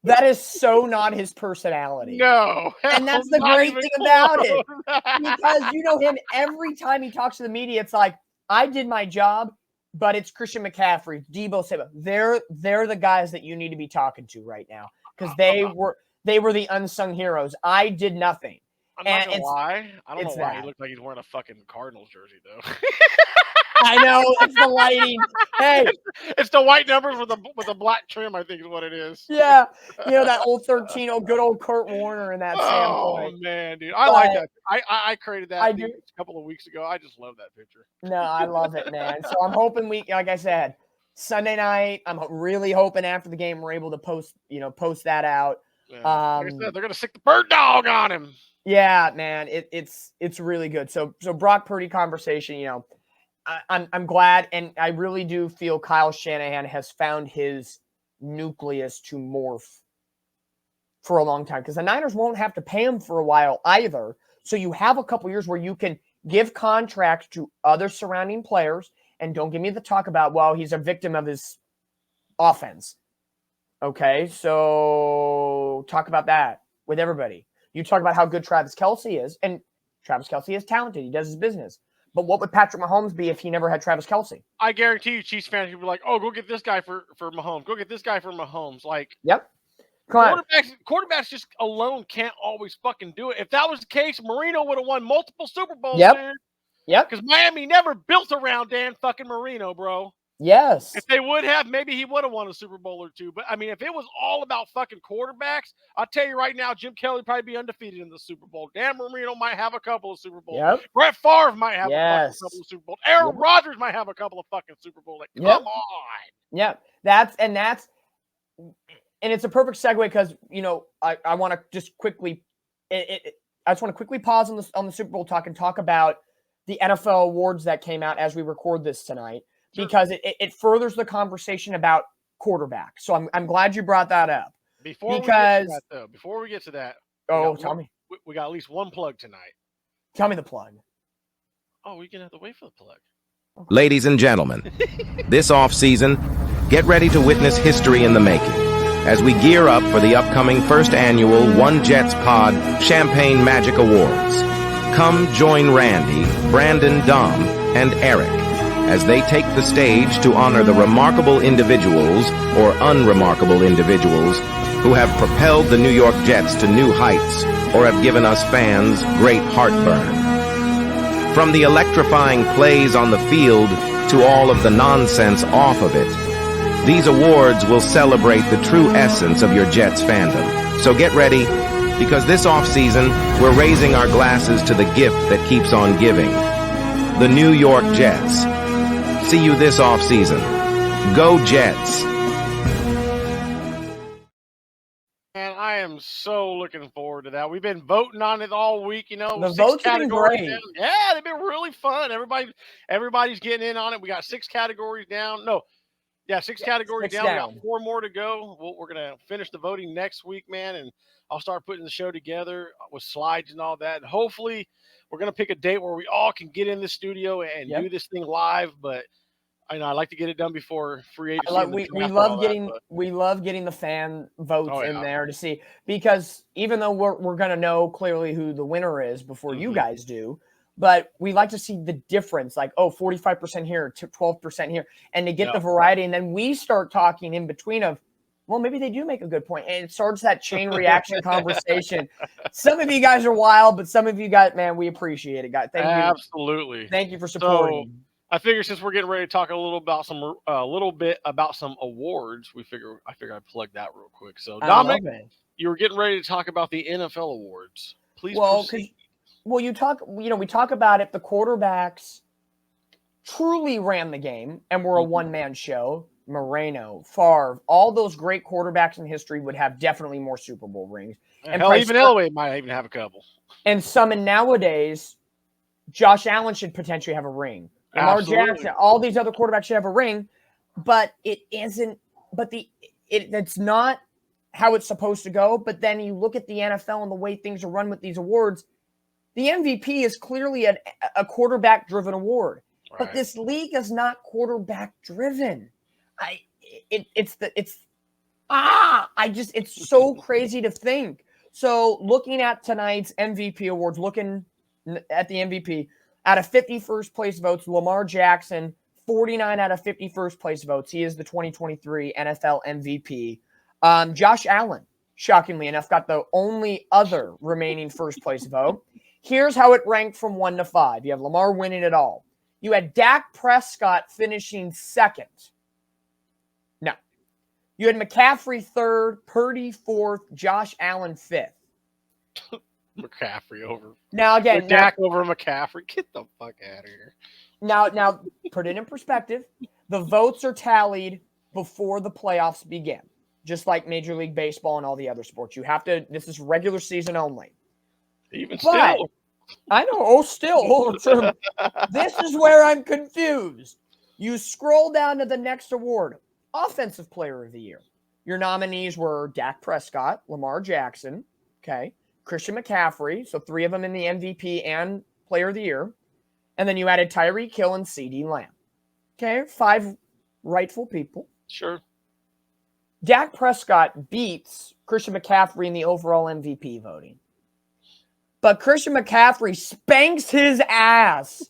that is so not his personality. No. And that's the great thing about it. Because him, every time he talks to the media, it's like, I did my job, but it's Christian McCaffrey, Deebo Samuel. They're the guys that you need to be talking to right now. Because they were the unsung heroes. I did nothing. I'm not gonna lie. I don't know why that. he looked like he's wearing a fucking Cardinals jersey though. I know, it's the lighting. Hey, it's the white numbers with the black trim, I think is what it is. Yeah. That old 13, good old Kurt Warner in that standpoint. Oh man, dude. I like that. I created that do. a couple of weeks ago. I just love that picture. No, I love it, man. So I'm hoping like I said, Sunday night, I'm really hoping after the game we're able to post that out. Yeah. Like I said, they're gonna stick the Bird Dog on him. Yeah, man. It's really good. So Brock Purdy conversation, I'm glad, and I really do feel Kyle Shanahan has found his nucleus to morph for a long time, because the Niners won't have to pay him for a while either. So you have a couple years where you can give contracts to other surrounding players, and don't give me the talk about, well, he's a victim of his offense. Okay, so talk about that with everybody. You talk about how good Travis Kelce is, and Travis Kelce is talented. He does his business. But what would Patrick Mahomes be if he never had Travis Kelce? I guarantee you, Chiefs fans would be like, "Oh, go get this guy for Mahomes. Go get this guy for Mahomes." Like, yep. Quarterbacks just alone can't always fucking do it. If that was the case, Marino would have won multiple Super Bowls. Yep. Dude. Yep. Because Miami never built around Dan fucking Marino, bro. Yes. If they would have, maybe he would have won a Super Bowl or two. But I mean, if it was all about fucking quarterbacks, I'll tell you right now, Jim Kelly would probably be undefeated in the Super Bowl. Dan Marino might have a couple of Super Bowls. Yep. Brett Favre might have a Yes. couple of Super Bowls. Aaron Yep. Rodgers might have a couple of fucking Super Bowls. Like, Yep. come on. Yeah, and it's a perfect segue because I want to just quickly, I just want to quickly pause on the Super Bowl talk and talk about the NFL awards that came out as we record this tonight, Sure. because it furthers the conversation about quarterback. So I'm glad you brought that up. Before we get to that, Tell me we got at least one plug tonight. the plug. Oh, we're gonna have to wait for the plug. Ladies and gentlemen, this off-season, get ready to witness history in the making as we gear up for the upcoming first annual One Jets Pod Champagne Magic Awards. Come join Randy, Brandon, Dom, and Eric as they take the stage to honor the remarkable individuals or unremarkable individuals who have propelled the New York Jets to new heights or have given us fans great heartburn. From the electrifying plays on the field to all of the nonsense off of it, these awards will celebrate the true essence of your Jets fandom. So get ready, because this offseason, we're raising our glasses to the gift that keeps on giving. The New York Jets. See you this offseason. Go Jets! Man, I am so looking forward to that. We've been voting on it all week, The 6 votes have been categories great. down. Yeah, they've been really fun. Everybody's getting in on it. We got 6 categories down. No, yeah, 6 categories 6 down. We down. got 4 more to go. We're gonna finish the voting next week, man, and I'll start putting the show together with slides and all that. And hopefully, we're gonna pick a date where we all can get in the studio and Yep. do this thing live. But I know I like to get it done before free agency. and the We draft and love all that, getting but- we love getting the fan votes Oh, in yeah. there to see, because even though we're gonna know clearly who the winner is before you Mhm. guys do, but we like to see the difference, like 45% here, 12% here, and to get Yeah. the variety, and then we start talking in between of, well, maybe they do make a good point, and it starts that chain reaction conversation. Some of you guys are wild, but some of you guys, man, we appreciate it, guys. Absolutely. Thank you for supporting. I figure since we're getting ready to talk a little bit about some awards, I figure I'd plug that real quick. So I love Dominic, it. you were getting ready to talk about the NFL awards. Please Well, proceed. we talk about if the quarterbacks truly ran the game and were a Mhm. one-man show. Moreno, Favre, all those great quarterbacks in history would have definitely more Super Bowl rings. and Hell, Price- even Elway might even have a couple. And some in nowadays, Josh Allen should potentially have a ring. Lamar Absolutely. Jackson, all these other quarterbacks should have a ring, but it isn't. But it's not how it's supposed to go. But then you look at the NFL and the way things are run with these awards. The MVP is clearly a quarterback-driven award, but Right. this league is not quarterback-driven. It's so crazy to think. So looking at tonight's MVP awards, looking at the MVP, out of 51st place votes, Lamar Jackson, 49 out of 51st place votes. He is the 2023 NFL MVP. Josh Allen, shockingly enough, got the only other remaining first place vote. Here's how it ranked from 1 to 5. You have Lamar winning it all. You had Dak Prescott finishing second. No. You had McCaffrey third, Purdy fourth, Josh Allen fifth. McCaffrey over. Now again, Dak over McCaffrey. Get the fuck out of here. now put it in perspective. The votes are tallied before the playoffs begin, just like Major League Baseball and all the other sports. You have to. This is regular season only. Even But- still. I know. Oh, still, hold on. This is where I'm confused. You scroll down to the next award, Offensive Player of the Year. Your nominees were Dak Prescott, Lamar Jackson, okay, Christian McCaffrey, so 3 of them in the MVP and Player of the Year, and then you added Tyreek Hill and CeeDee Lamb. Okay, 5 rightful people. Sure. Dak Prescott beats Christian McCaffrey in the overall MVP voting. But Christian McCaffrey spanks his ass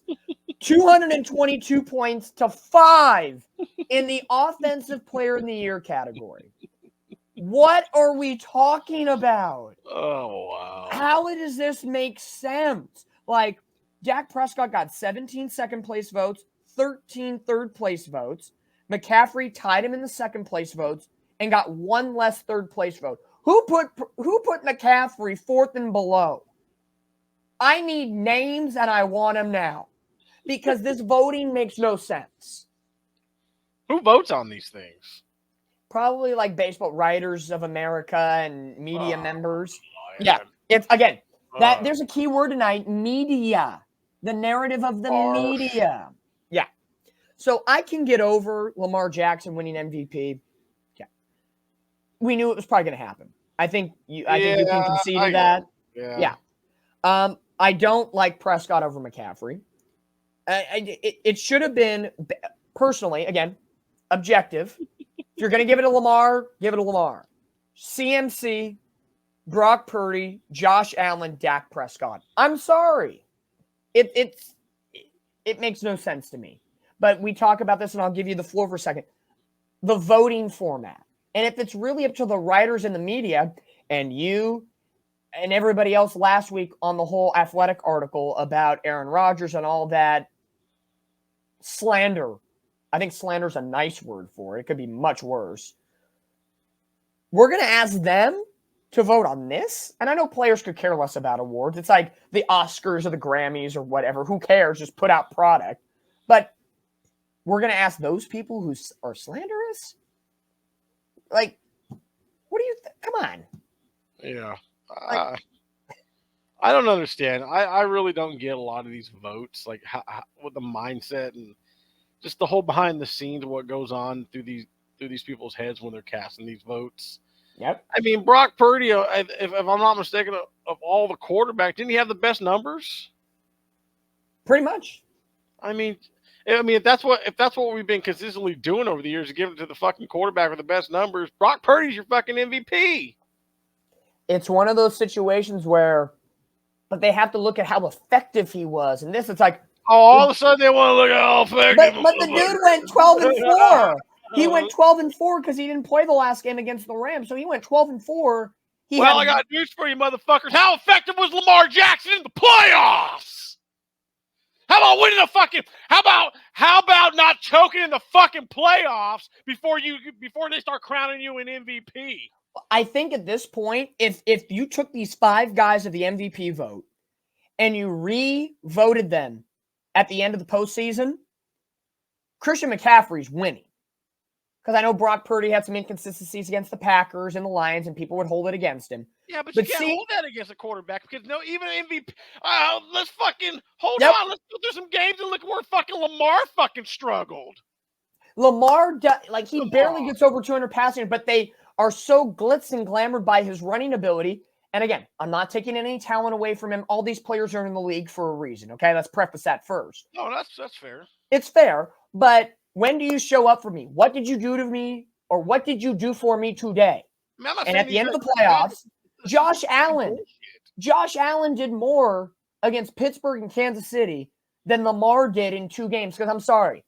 222 points to 5 in the Offensive Player of the Year category. What are we talking about? Oh, wow. How does this make sense? Like, Dak Prescott got 17 second place votes, 13 third place votes. McCaffrey tied him in the second place votes and got one less third place vote. Who put McCaffrey fourth and below? I need names and I want them now because this voting makes no sense. Who votes on these things? Probably like Baseball Writers of America and media members. Man. Yeah. It's again, that there's a key word tonight, media. The narrative of the media. Yeah. So I can get over Lamar Jackson winning MVP. Yeah. We knew it was probably going to happen. I think you can concede to that. Yeah. I don't like Prescott over McCaffrey. It should have been, personally, again, objective. If you're going to give it to Lamar, give it to Lamar. CMC, Brock Purdy, Josh Allen, Dak Prescott. I'm sorry. It makes no sense to me. But we talk about this, and I'll give you the floor for a second. The voting format. And if it's really up to the writers and the media, and you and everybody else last week on the whole Athletic article about Aaron Rodgers and all that slander. I think slander is a nice word for it. It could be much worse. We're going to ask them to vote on this. And I know players could care less about awards. It's like the Oscars or the Grammys or whatever. Who cares? Just put out product. But we're going to ask those people who are slanderous? Like, what do you come on. Yeah. I don't understand. I really don't get a lot of these votes, like how with the mindset and just the whole behind the scenes of what goes on through these people's heads when they're casting these votes. Yep. I mean, Brock Purdy, if I'm not mistaken, of all the quarterbacks, didn't he have the best numbers? Pretty much. I mean, if that's what we've been consistently doing over the years, to give it to the fucking quarterback with the best numbers, Brock Purdy's your fucking MVP. It's one of those situations where, but they have to look at how effective he was. And this, it's like, all of a sudden they want to look at how effective. But the dude went 12-4. He went 12-4 because he didn't play the last game against the Rams. So he went 12-4. I got news for you, motherfuckers. How effective was Lamar Jackson in the playoffs? How about winning the fucking? How about not choking in the fucking playoffs before they start crowning you an MVP? I think at this point, if you took these 5 guys of the MVP vote and you re-voted them at the end of the postseason, Christian McCaffrey's winning. Because I know Brock Purdy had some inconsistencies against the Packers and the Lions, and people would hold it against him. Yeah, but you can't hold that against a quarterback because even MVP. Let's fucking hold Yep. on. Let's go through some games and look where fucking Lamar fucking struggled. Lamar, barely gets over 200 passing, but they are so glitz and glamored by his running ability. And again, I'm not taking any talent away from him. All these players are in the league for a reason. Okay, let's preface that first. No, that's fair. It's fair, but when do you show up for me? What did you do to me, or what did you do for me today? And at the end of the playoffs, Josh Allen did more against Pittsburgh and Kansas City than Lamar did in 2 games. Because I'm sorry,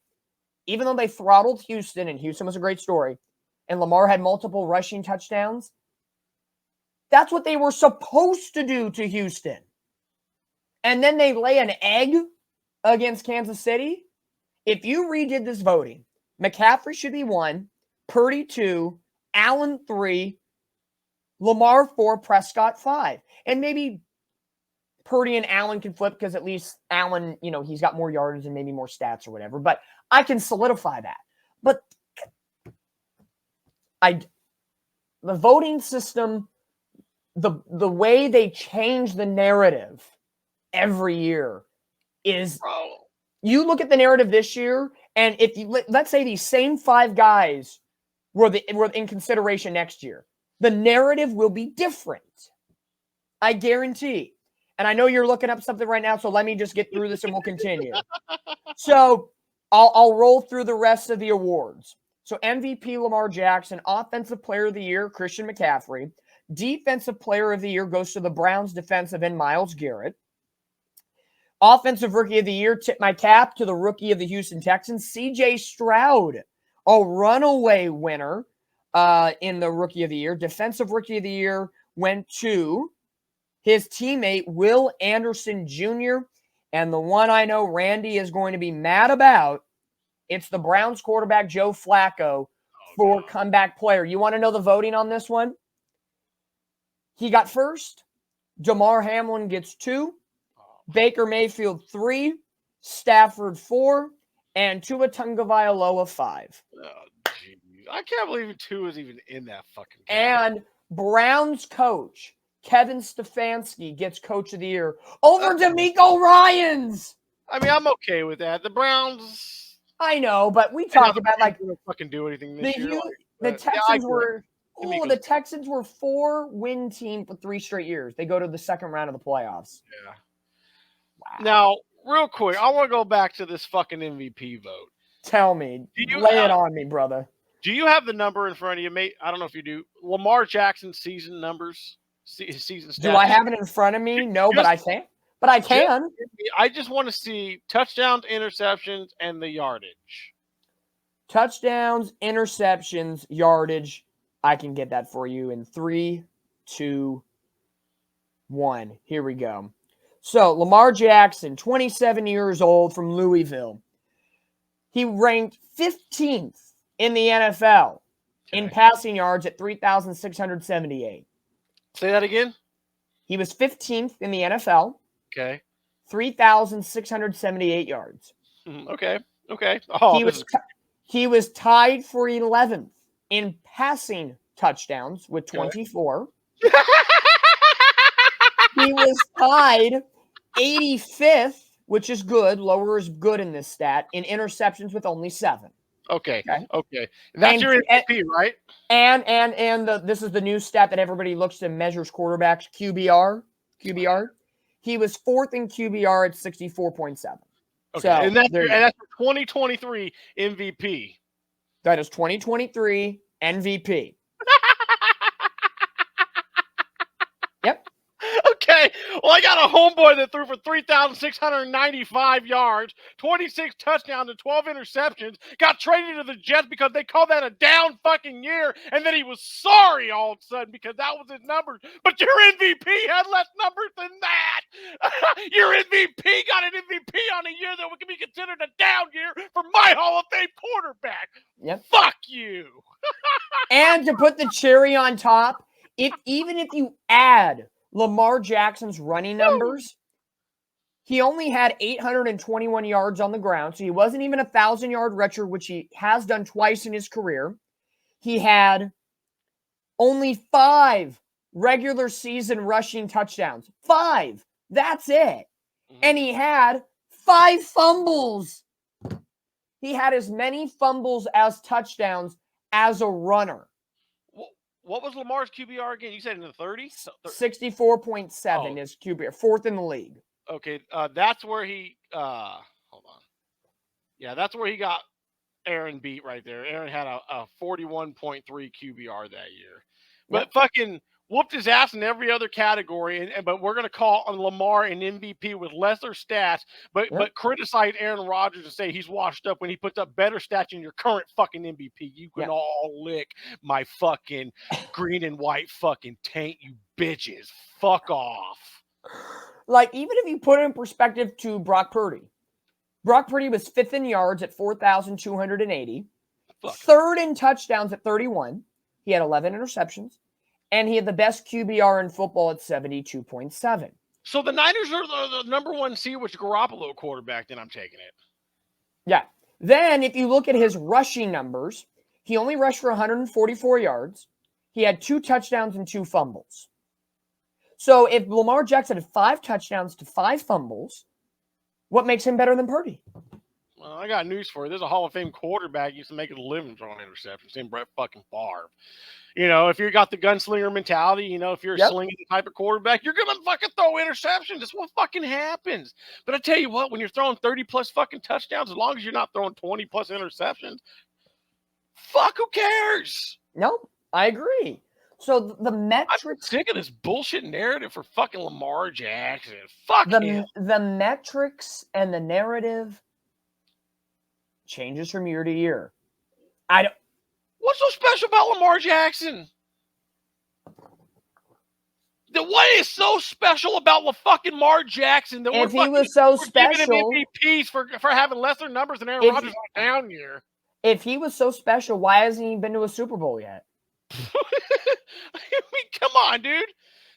even though they throttled Houston, and Houston was a great story, and Lamar had multiple rushing touchdowns, that's what they were supposed to do to Houston. And then they lay an egg against Kansas City. If you redid this voting, McCaffrey should be 1, Purdy 2, Allen 3, Lamar 4, Prescott 5. And maybe Purdy and Allen can flip because at least Allen, he's got more yards and maybe more stats or whatever. But I can solidify that. But the voting system, the way they change the narrative every year is... You look at the narrative this year, and if you let's say these same 5 guys were in consideration next year, the narrative will be different. I guarantee. And I know you're looking up something right now, so let me just get through this and we'll continue. So I'll roll through the rest of the awards. So MVP Lamar Jackson, Offensive Player of the Year Christian McCaffrey, Defensive Player of the Year goes to the Browns defensive end Myles Garrett. Offensive Rookie of the Year, tip my cap to the rookie of the Houston Texans, C.J. Stroud, a runaway winner in the Rookie of the Year. Defensive Rookie of the Year went to his teammate, Will Anderson Jr. And the one I know Randy is going to be mad about, it's the Browns quarterback, Joe Flacco, for comeback player. You want to know the voting on this one? He got first. Damar Hamlin gets 2. Baker Mayfield 3. Stafford 4. And Tua Tagovailoa 5. Oh, geez. I can't believe 2 is even in that fucking game. And Browns coach Kevin Stefanski gets Coach of the Year over DeMeco Ryans. I mean, I'm okay with that. The Browns. I know, but we talked about like they don't fucking do anything this year. The Texans were. Oh, the Texans were 4-win team for 3 straight years. They go to the second round of the playoffs. Yeah. Wow. Now, real quick, I want to go back to this fucking MVP vote. Tell me. Lay it on me, brother. Do you have the number in front of you, mate? I don't know if you do. Lamar Jackson's season numbers, season stats. Do I have it in front of me? No, but I can. But I can. I just want to see touchdowns, interceptions, and the yardage. Touchdowns, interceptions, yardage. I can get that for you in 3, 2, 1. Here we go. So, Lamar Jackson, 27 years old from Louisville. He ranked 15th in the NFL in passing yards at 3,678. Say that again? He was 15th in the NFL. Okay. 3,678 yards. Okay. Oh, he was tied for 11th in passing touchdowns with 24. He was tied 85th, which is good. Lower is good in this stat, in interceptions with only 7. Okay. That's your MVP, right? And this is the new stat that everybody looks to measures quarterbacks, QBR. He was 4th in QBR at 64.7. Okay. So, and that's 2023 MVP. That is 2023 MVP. Yep. Okay. Well, I got a homeboy that threw for 3,695 yards, 26 touchdowns, and 12 interceptions. Got traded to the Jets because they called that a down fucking year, and then he was sorry all of a sudden because that was his numbers. But your MVP had less numbers than that. Your MVP got an MVP on a year that would be considered a down year for my Hall of Fame quarterback. Yep. Fuck you. And to put the cherry on top, even if you add Lamar Jackson's running numbers, he only had 821 yards on the ground, so he wasn't even a 1,000-yard rusher, which he has done twice in his career. He had only 5 regular season rushing touchdowns. 5. That's it. And he had 5 fumbles. He had as many fumbles as touchdowns as a runner. What was Lamar's QBR again? You said in the 30s? 64.7 is QBR, 4th in the league. Okay, that's where he hold on. Yeah, that's where he got Aaron beat right there. Aaron had a 41.3 QBR that year. But fucking whooped his ass in every other category, but we're gonna call on Lamar an MVP with lesser stats, but criticize Aaron Rodgers and say he's washed up when he puts up better stats than your current fucking MVP. You can all lick my fucking green and white fucking taint, you bitches. Fuck off. Like, even if you put it in perspective to Brock Purdy was 5th in yards at 4,280, 3rd in touchdowns at 31. He had 11 interceptions. And he had the best QBR in football at 72.7. So the Niners are the number 1 seed with Garoppolo quarterback, then I'm taking it. Yeah. Then if you look at his rushing numbers, he only rushed for 144 yards. He had 2 touchdowns and 2 fumbles. So if Lamar Jackson had 5 touchdowns to 5 fumbles, what makes him better than Purdy? Well, I got news for you. There's a Hall of Fame quarterback used to make a living throwing interceptions named Brett fucking Favre. You know, if you got the gunslinger mentality, you know, if you're a slinging type of quarterback, you're going to fucking throw interceptions. That's what fucking happens. But I tell you what, when you're throwing 30-plus fucking touchdowns, as long as you're not throwing 20-plus interceptions, fuck, who cares? No, I agree. So the metrics... I'm sick of this bullshit narrative for fucking Lamar Jackson. Fuck him. The metrics and the narrative changes from year to year. What's so special about Lamar Jackson? What is so special about fucking Lamar Jackson that If he was so special, giving him MVPs for having lesser numbers than Aaron Rodgers on a down year? If he was so special, why hasn't he been to a Super Bowl yet? I mean, come on, dude.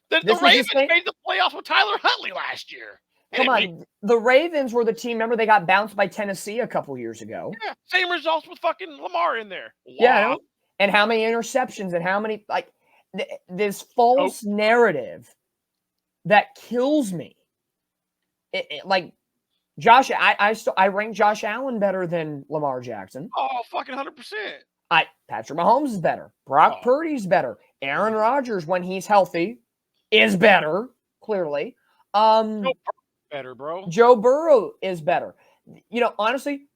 The Ravens made the playoffs with Tyler Huntley last year. Come on. The Ravens were the team. Remember, they got bounced by Tennessee a couple years ago. Yeah, same results with fucking Lamar in there. Wow. Yeah, and how many interceptions and how many, like, this false narrative that kills me. Like, Josh, I rank Josh Allen better than Lamar Jackson. Oh, fucking 100%. Patrick Mahomes is better. Brock Purdy's better. Aaron Rodgers, when he's healthy, is better, clearly. Better, bro. Joe Burrow is better. You know, honestly,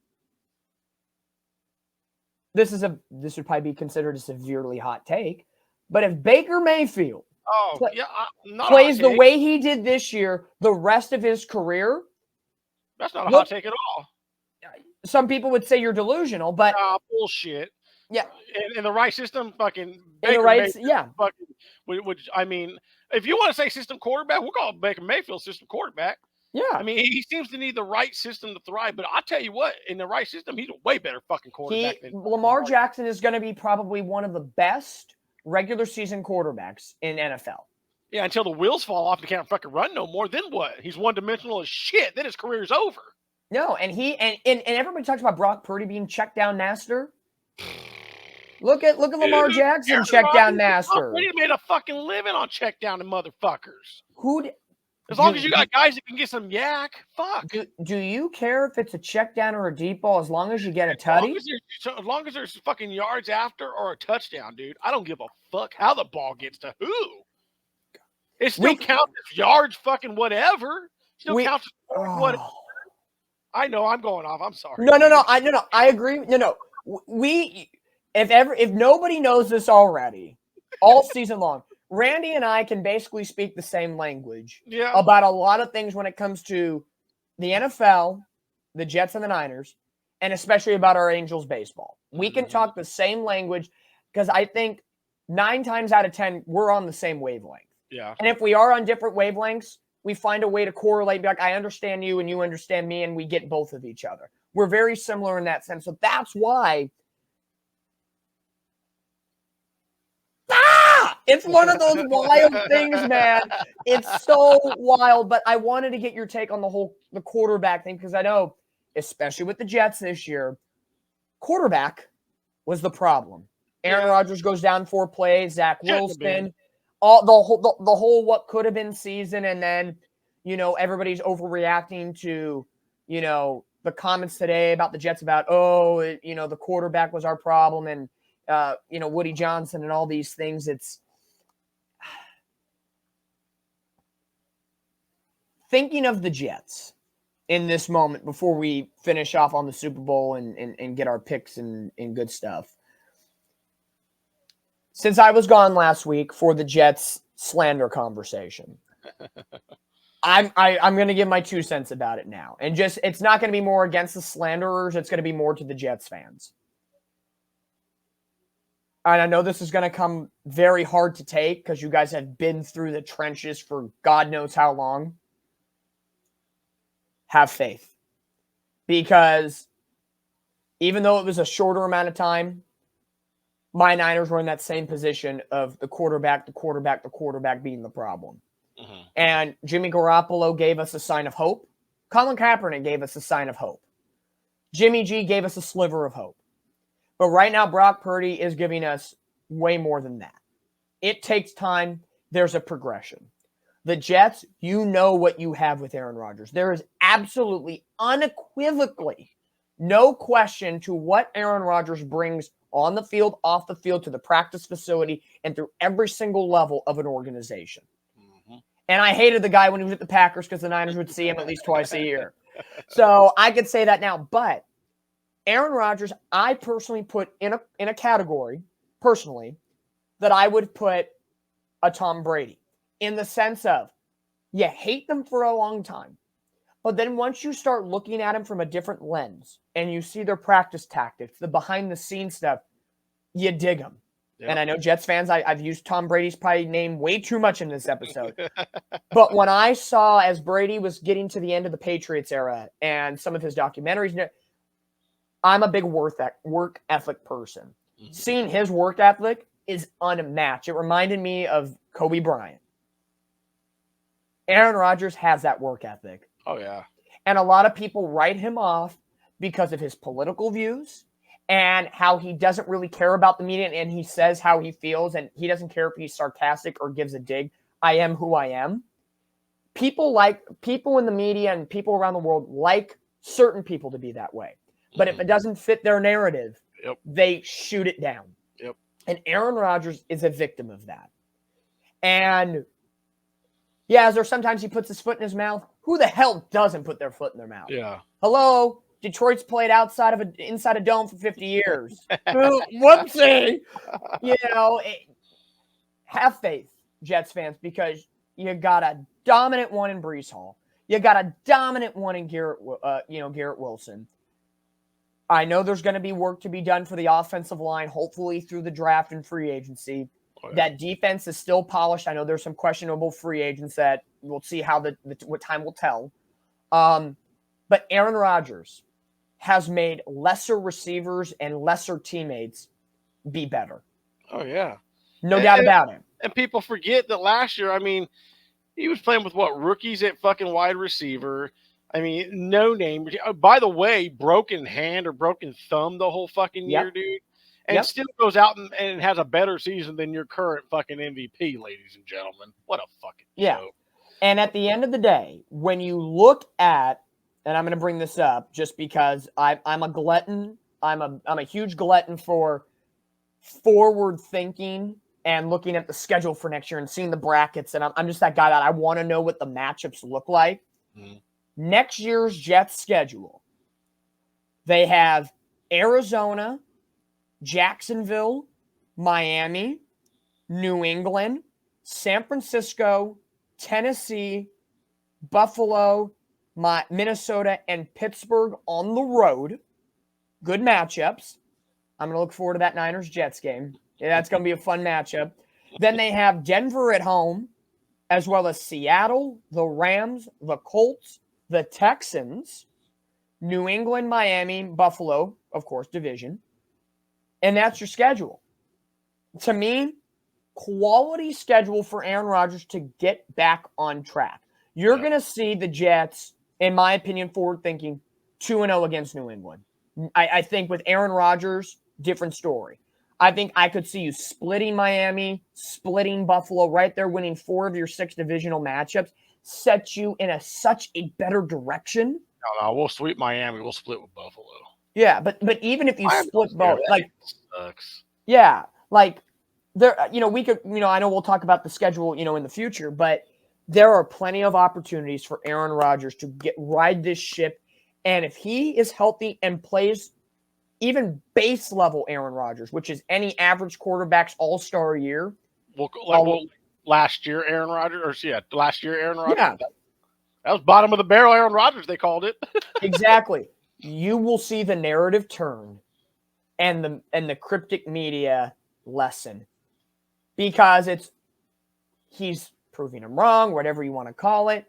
this would probably be considered a severely hot take, but if Baker Mayfield plays the way he did this year, the rest of his career, that's not a hot take at all. Some people would say you're delusional, but bullshit. Yeah, in the right system, fucking Baker in the right, yeah. Fucking, which I mean, if you want to say system quarterback, we'll call Baker Mayfield system quarterback. Yeah, I mean, he seems to need the right system to thrive. But I'll tell you what, in the right system, he's a way better fucking quarterback. Lamar Jackson is going to be probably one of the best regular season quarterbacks in NFL. Yeah, until the wheels fall off and can't fucking run no more. Then what? He's one dimensional as shit. Then his career's over. No, and everybody talks about Brock Purdy being check down master. Look at Lamar Jackson, check down master. He made a fucking living on check down and motherfuckers. As long as you got guys that can get some yak, fuck. Do you care if it's a check down or a deep ball as long as you get a tutty? As long as there's fucking yards after or a touchdown, dude. I don't give a fuck how the ball gets to who. It still counts as yards, fucking whatever. Still counts as whatever. I know I'm going off. I'm sorry. No. I agree. No. If nobody knows this already, all season long, Randy and I can basically speak the same language about a lot of things when it comes to the NFL, the Jets and the Niners, and especially about our Angels baseball. We can talk the same language because I think 9 times out of 10, we're on the same wavelength. Yeah. And if we are on different wavelengths, we find a way to correlate, be like, I understand you and you understand me, and we get both of each other. We're very similar in that sense. So that's why it's one of those wild things, man. It's so wild. But I wanted to get your take on the quarterback thing because I know, especially with the Jets this year, quarterback was the problem. Aaron Rodgers goes down 4 plays, Zach Wilson, the whole what could have been season, and then, you know, everybody's overreacting to, you know, the comments today about the Jets about, the quarterback was our problem, and Woody Johnson and all these things. It's thinking of the Jets in this moment before we finish off on the Super Bowl and get our picks and good stuff. Since I was gone last week for the Jets slander conversation, I'm going to give my 2 cents about it now. And it's not going to be more against the slanderers. It's going to be more to the Jets fans. And I know this is going to come very hard to take because you guys have been through the trenches for God knows how long. Have faith. Because even though it was a shorter amount of time, my Niners were in that same position of the quarterback being the problem. Mm-hmm. And Jimmy Garoppolo gave us a sign of hope. Colin Kaepernick gave us a sign of hope. Jimmy G gave us a sliver of hope. But right now, Brock Purdy is giving us way more than that. It takes time. There's a progression. The Jets, you know what you have with Aaron Rodgers. There is absolutely, unequivocally, no question to what Aaron Rodgers brings on the field, off the field, to the practice facility, and through every single level of an organization. Mm-hmm. And I hated the guy when he was at the Packers because the Niners would see him at least twice a year. So I could say that now. But Aaron Rodgers, I personally put in a category, personally, that I would put a Tom Brady, in the sense of you hate them for a long time. But then once you start looking at them from a different lens and you see their practice tactics, the behind-the-scenes stuff, you dig them. And I know Jets fans, I've used Tom Brady's probably name way too much in this episode. But when I saw as Brady was getting to the end of the Patriots era and some of his documentaries, I'm a big work ethic person. Mm-hmm. Seeing his work ethic is unmatched. It reminded me of Kobe Bryant. Aaron Rodgers has that work ethic. Oh, yeah. And a lot of people write him off because of his political views and how he doesn't really care about the media, and he says how he feels, and he doesn't care if he's sarcastic or gives a dig. I am who I am. People in the media and people around the world like certain people to be that way. But if it doesn't fit their narrative, they shoot it down. Yep. And Aaron Rodgers is a victim of that. And yeah, is there sometimes he puts his foot in his mouth? Who the hell doesn't put their foot in their mouth? Yeah. Hello? Detroit's played inside a dome for 50 years. Whoopsie. Have faith, Jets fans, because you got a dominant one in Breece Hall. You got a dominant one in Garrett Wilson. I know there's going to be work to be done for the offensive line, hopefully through the draft and free agency. Oh, yeah. That defense is still polished. I know there's some questionable free agents that we'll see how what time will tell. But Aaron Rodgers has made lesser receivers and lesser teammates be better. Oh, yeah. No doubt about it. And people forget that last year, I mean, he was playing with rookies at fucking wide receiver. I mean, no name. By the way, broken hand or broken thumb the whole fucking year, dude. And still goes out and has a better season than your current fucking MVP, ladies and gentlemen. What a fucking joke. And at the end of the day, when you look at, and I'm going to bring this up just because I'm a glutton. I'm a huge glutton for forward thinking and looking at the schedule for next year and seeing the brackets. And I'm just that guy that I want to know what the matchups look like. Mm-hmm. Next year's Jets schedule, they have Arizona, Jacksonville, Miami, New England, San Francisco, Tennessee, Buffalo, Minnesota, and Pittsburgh on the road. Good matchups. I'm going to look forward to that Niners-Jets game. Yeah, that's going to be a fun matchup. Then they have Denver at home, as well as Seattle, the Rams, the Colts, the Texans, New England, Miami, Buffalo, of course, division. And that's your schedule. To me, quality schedule for Aaron Rodgers to get back on track. You're going to see the Jets, in my opinion, forward thinking, 2-0 against New England. I think with Aaron Rodgers, different story. I think I could see you splitting Miami, splitting Buffalo, right there, winning 4 of your 6 divisional matchups, set you in such a better direction. No, we'll sweep Miami. We'll split with Buffalo. Yeah, but even if you split both, sucks. Yeah, there, we could, I know we'll talk about the schedule, in the future, but there are plenty of opportunities for Aaron Rodgers to ride this ship. And if he is healthy and plays even base level Aaron Rodgers, which is any average quarterback's all-star year. Last year, Aaron Rodgers, last year, Aaron Rodgers. Yeah. That was bottom of the barrel Aaron Rodgers, they called it. Exactly. You will see the narrative turn and the cryptic media lessen because he's proving him wrong, whatever you want to call it.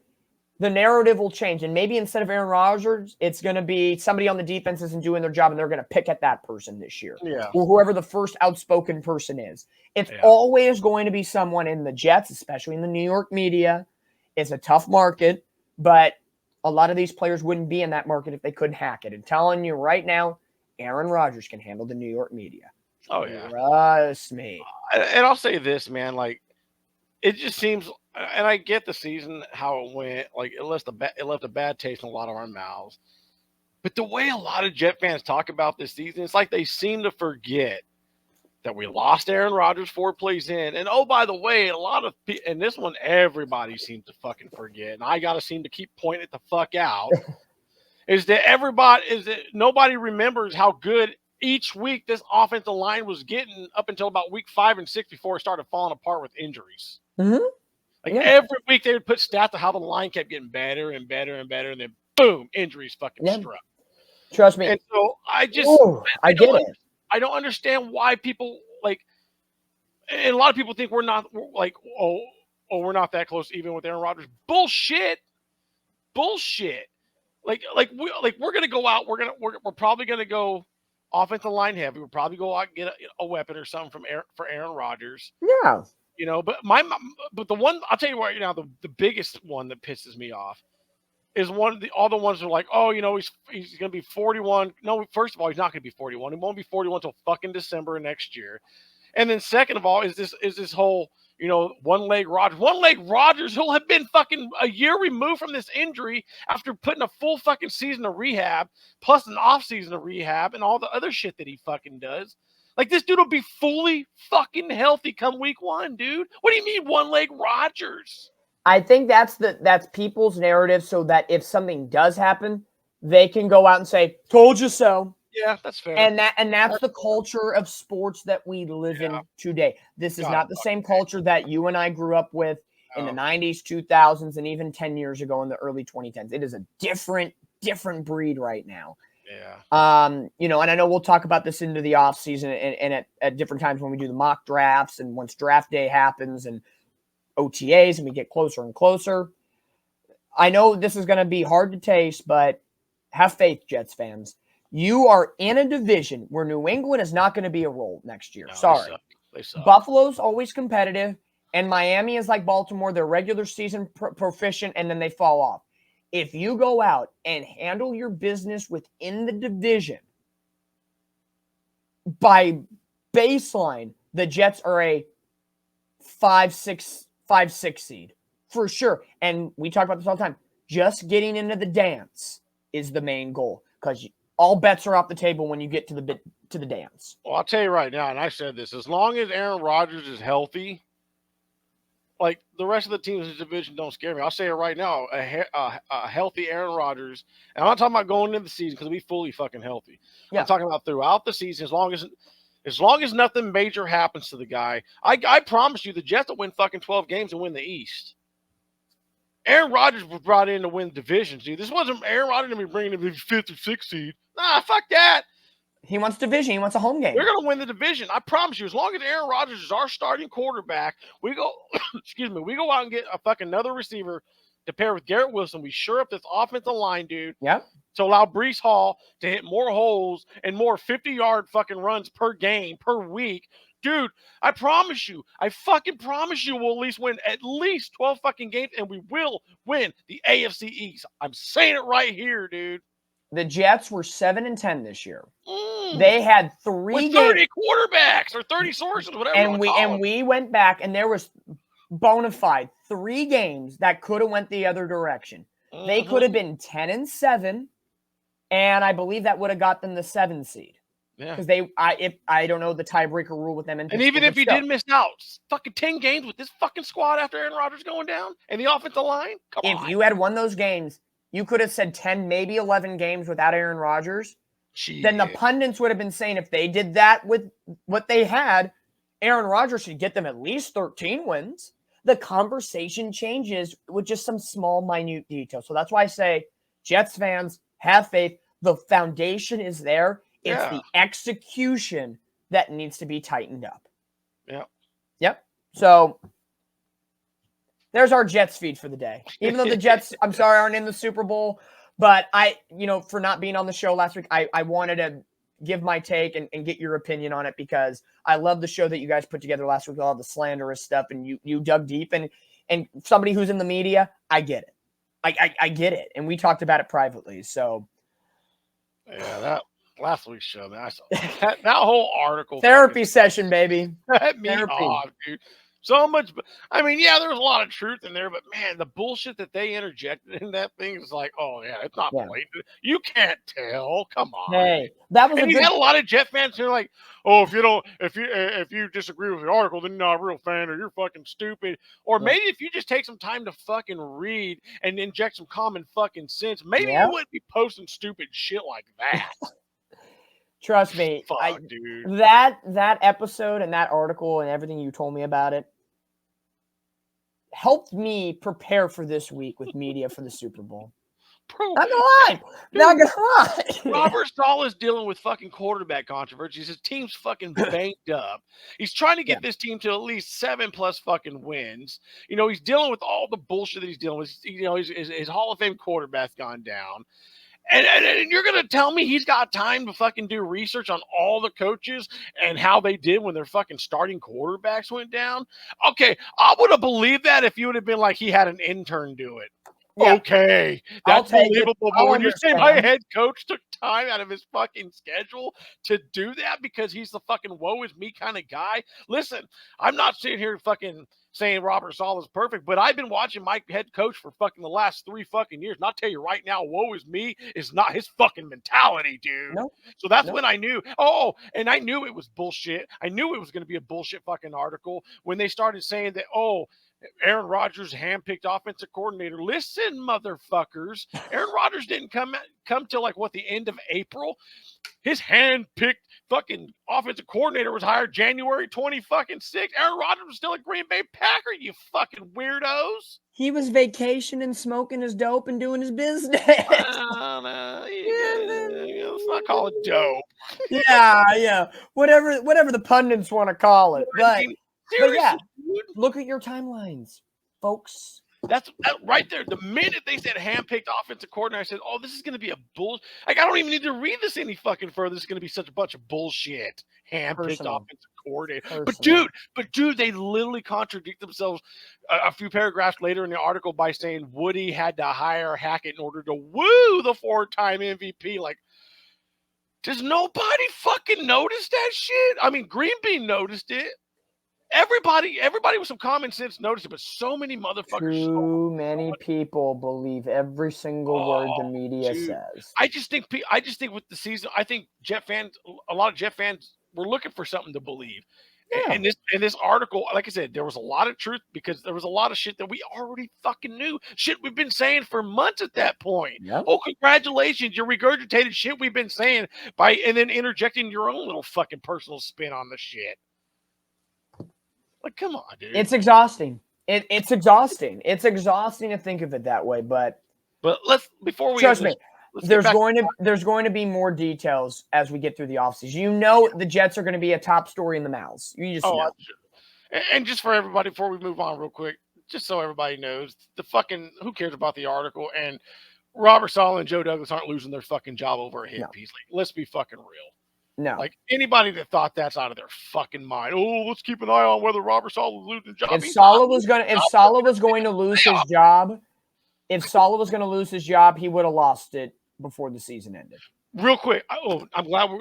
The narrative will change. And maybe instead of Aaron Rodgers, it's going to be somebody on the defense isn't doing their job and they're going to pick at that person this year. Yeah. Or whoever the first outspoken person is. It's always going to be someone in the Jets, especially in the New York media. It's a tough market, but a lot of these players wouldn't be in that market if they couldn't hack it. And telling you right now, Aaron Rodgers can handle the New York media. Oh, yeah. Trust me. And I'll say this, man, it just seems – and I get the season, how it went. It left a bad taste in a lot of our mouths. But the way a lot of Jet fans talk about this season, it's like they seem to forget that we lost Aaron Rodgers 4 plays in. And, oh, by the way, a lot of people – and this one everybody seems to fucking forget, and I got to seem to keep pointing it the fuck out, is that nobody remembers how good each week this offensive line was getting up until about week 5 and 6 before it started falling apart with injuries. Mm-hmm. Every week they would put stats of how the line kept getting better and better and better, and then boom, injuries fucking struck. Trust me. And so I just, I get it. I don't understand why people And a lot of people think we're like, we're not that close even with Aaron Rodgers. Bullshit. We're gonna go out. We're probably gonna go offensive line heavy. We'll probably go out and get a weapon or something for Aaron Rodgers. Yeah. But the one I'll tell you right now, the biggest one that pisses me off is all the ones that are like, oh, he's gonna be 41. No, first of all, he's not gonna be 41. He won't be 41 until fucking December of next year. And then second of all, is this whole one-leg Rodgers. One-leg Rodgers, who'll have been fucking a year removed from this injury after putting a full fucking season of rehab, plus an off season of rehab and all the other shit that he fucking does. Like, this dude will be fully fucking healthy come week 1, dude. What do you mean one-leg Rodgers? I think that's people's narrative, so that if something does happen, they can go out and say, "Told you so." Yeah, that's fair. And that's the culture of sports that we live in today. This is not the same culture that you and I grew up with in the 90s, 2000s, and even 10 years ago in the early 2010s. It is a different breed right now. Yeah. And I know we'll talk about this into the off season and at different times when we do the mock drafts and once draft day happens and OTAs and we get closer and closer. I know this is going to be hard to taste, but have faith, Jets fans. You are in a division where New England is not going to be a role next year. No, Sorry. They suck. Buffalo's always competitive, and Miami is like Baltimore. They're regular season proficient, and then they fall off. If you go out and handle your business within the division, by baseline, the Jets are a 5-6 seed for sure. And we talk about this all the time. Just getting into the dance is the main goal, because all bets are off the table when you get to the dance. Well, I'll tell you right now, and I said this, as long as Aaron Rodgers is healthy, like, the rest of the teams in the division don't scare me. I'll say it right now, a healthy Aaron Rodgers, and I'm not talking about going into the season because we'll be fully fucking healthy. Yeah. I'm talking about throughout the season, as long as nothing major happens to the guy. I promise you the Jets will win fucking 12 games and win the East. Aaron Rodgers was brought in to win divisions, dude. This wasn't Aaron Rodgers going to be bringing him the 5th or 6th seed. Nah, fuck that. He wants division. He wants a home game. We're going to win the division. I promise you. As long as Aaron Rodgers is our starting quarterback, we go out and get a fucking another receiver to pair with Garrett Wilson. We shore up this offensive line, dude. Yep. To allow Breece Hall to hit more holes and more 50-yard fucking runs per game, per week. Dude, I fucking promise you we'll at least win at least 12 fucking games, and we will win the AFC East. I'm saying it right here, dude. The Jets were 7-10 this year. They had 3 with 30 quarterbacks or 30 sources, whatever. And we went back, and there was bona fide 3 games that could have went the other direction. Mm-hmm. They could have been 10-7, and I believe that would have got them the 7 seed. Yeah, because I don't know the tiebreaker rule with them. And even if you did miss out, fucking 10 games with this fucking squad after Aaron Rodgers going down and the offensive line. Come on. If you had won those games, you could have said 10, maybe 11 games without Aaron Rodgers. Then the pundits would have been saying if they did that with what they had, Aaron Rodgers should get them at least 13 wins. The conversation changes with just some small, minute details. So that's why I say, Jets fans, have faith. The foundation is there. It's the execution that needs to be tightened up. Yep. So there's our Jets feed for the day. Even though the Jets, I'm sorry, aren't in the Super Bowl, but for not being on the show last week, I wanted to give my take and get your opinion on it, because I love the show that you guys put together last week with all the slanderous stuff, and you dug deep, and somebody who's in the media, I get it. I get it. And we talked about it privately. So yeah, that last week's show, man, I saw that whole article. Therapy session, baby. That me off, dude. So much. I mean, yeah, there was a lot of truth in there, but man, the bullshit that they interjected in that thing is like, oh yeah, it's not blatant. You can't tell. Come on. Hey, that was. And you had a lot of Jet fans who are like, oh, if you disagree with the article, then you're not a real fan, or you're fucking stupid. Or maybe if you just take some time to fucking read and inject some common fucking sense, maybe you wouldn't be posting stupid shit like that. Trust me, dude. That episode and that article and everything you told me about it helped me prepare for this week with media for the Super Bowl. Bro, Not gonna lie. Not gonna lie. Robert Saleh is dealing with fucking quarterback controversies. His team's fucking banged up. He's trying to get this team to at least 7+ fucking wins. You know, he's dealing with all the bullshit that he's dealing with. You know, his Hall of Fame quarterback's gone down. And you're going to tell me he's got time to fucking do research on all the coaches and how they did when their fucking starting quarterbacks went down? Okay, I would have believed that if you would have been like he had an intern do it. Yeah. Okay, I'll that's take it. believable. I'll But when you say my understand. head coach took time out of his fucking schedule to do that because he's the fucking woe is me kind of guy, listen, I'm not sitting here fucking saying Robert Saleh is perfect, but I've been watching my head coach for fucking the last 3 fucking years. And I'll tell you right now, woe is me is not his fucking mentality, dude. Nope. So that's Nope. when I knew. Oh, and I knew it was bullshit. I knew it was going to be a bullshit fucking article when they started saying that, oh, Aaron Rodgers handpicked offensive coordinator. Listen, motherfuckers. Aaron Rodgers didn't come till like what, the end of April. His handpicked fucking offensive coordinator was hired January 26th. Aaron Rodgers was still a Green Bay Packer, you fucking weirdos. He was vacationing, smoking his dope, and doing his business. Let's not call it dope. yeah. Whatever the pundits want to call it. But yeah, dude. look at your timelines, folks. That's right there. The minute they said handpicked offensive coordinator, I said, "Oh, this is going to be a bull." Like, I don't even need to read this any fucking further. This is going to be such a bunch of bullshit. Handpicked offensive coordinator. But dude, they literally contradict themselves a few paragraphs later in the article by saying Woody had to hire Hackett in order to woo the 4-time MVP. Like, does nobody fucking notice that shit? I mean, Green Bean noticed it. Everybody with some common sense noticed it, but so many motherfuckers. Too many people believe every single word the media says. I just think with the season, I think a lot of Jet fans were looking for something to believe. Yeah. In this article, like I said, there was a lot of truth because there was a lot of shit that we already fucking knew. Shit we've been saying for months at that point. Yep. Oh, congratulations. You regurgitated shit we've been saying and then interjecting your own little fucking personal spin on the shit. Like, come on, dude. It's exhausting. It's exhausting. It's exhausting to think of it that way. But trust me, there's going to be more details as we get through the offseason. You know, the Jets are going to be a top story in the mouths. You just know. And just for everybody, before we move on real quick, just so everybody knows, who cares about the article? And Robert Saleh and Joe Douglas aren't losing their fucking job over a hit piece. Like, let's be fucking real. No. Like, anybody that thought that's out of their fucking mind. Oh, let's keep an eye on whether Robert Saleh is losing his job. If Saleh was going to lose his job, he would have lost it before the season ended. Real quick. I'm glad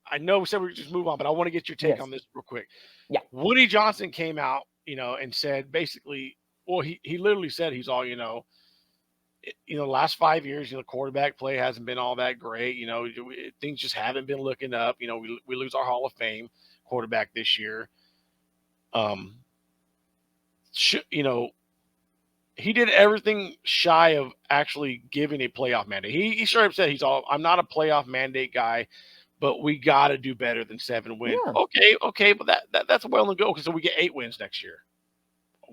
I know we said we could just move on, but I want to get your take on this real quick. Yeah. Woody Johnson came out, and said basically, well, he literally said he's all, the last 5 years, quarterback play hasn't been all that great. Things just haven't been looking up. We lose our Hall of Fame quarterback this year. He did everything shy of actually giving a playoff mandate. He straight up said I'm not a playoff mandate guy, but we got to do better than 7 wins. Yeah. Okay, but that's well and good. Okay, so we get 8 wins next year.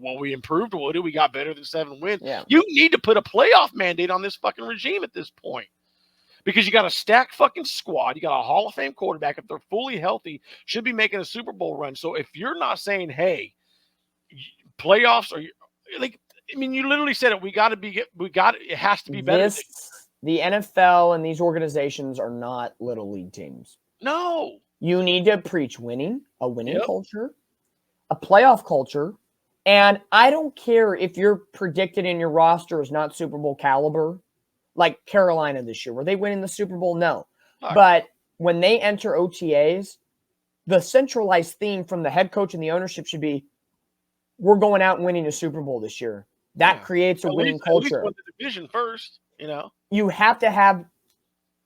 Well, we improved. Woody, we got better than 7 wins. Yeah. You need to put a playoff mandate on this fucking regime at this point because you got a stacked fucking squad. You got a Hall of Fame quarterback. If they're fully healthy, should be making a Super Bowl run. So if you're not saying, hey, playoffs are like, I mean, you literally said it. It has to be better. The NFL and these organizations are not little league teams. No. You need to preach winning, a winning culture, a playoff culture. And I don't care if you're predicted in your roster is not Super Bowl caliber, like Carolina this year. Were they winning the Super Bowl? No. Right. But when they enter OTAs, the centralized theme from the head coach and the ownership should be, we're going out and winning a Super Bowl this year. That creates a winning culture. At least win the division first, You have to have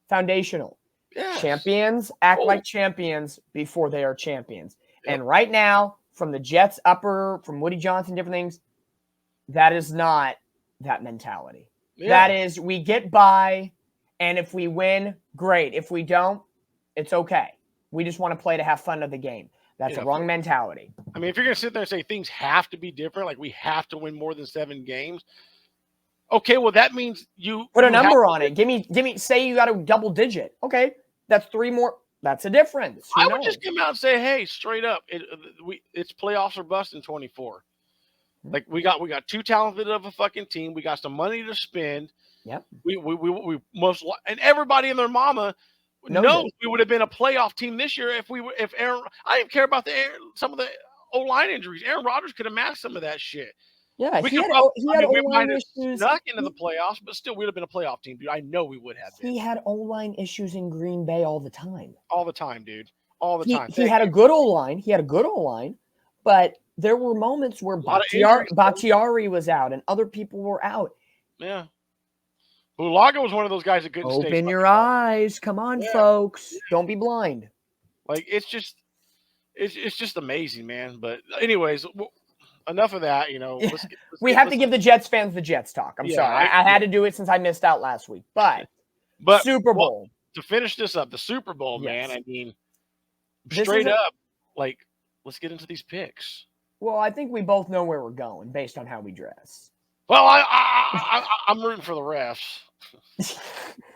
foundational. Yes. Champions act like champions before they are champions. Yep. And right now, from the Jets from Woody Johnson, different things, that is not that mentality. Yeah. That is, we get by, and if we win, great. If we don't, it's okay. We just want to play to have fun of the game. That's a wrong mentality. I mean, if you're going to sit there and say things have to be different, like we have to win more than 7 games, Okay, well that means you Put a you have number to- on it. Give me. Say you got a double digit. Okay, that's 3 more. That's a difference. Who I would knows? just come out and say, hey, straight up, it's playoffs or bust in 24. Like we got too talented of a fucking team. We got some money to spend. Yep. We most and everybody and their mama Knows knows it. we would have been a playoff team this year if Aaron. I didn't care about some of the O-line injuries. Aaron Rodgers could have masked some of that shit. Yeah, We he could had probably, he had we O-line might have issues. snuck into the playoffs, but still, we'd have been a playoff team, dude. I know we would have been He had O-line issues in Green Bay all the time. all the time, dude. All the time. He had a good O-line. He had a good O-line, but there were moments where lot of injuries. Bakhtiari was out and other people were out. Yeah. Bulaga was one of those guys that couldn't stay. Open your eyes. Come on, Yeah. folks. Don't be blind. Like it's just amazing, man. But anyways, enough of that. You know, Yeah. let's We have to give the Jets fans the Jets talk. I'm Yeah, sorry. I had to do it since I missed out last week. But Super Bowl. to finish this up. The Super Bowl, man. Yes. I mean, This straight is a- up, like let's get into these picks. Well, I think we both know where we're going based on how we dress. Well, I'm rooting for the refs.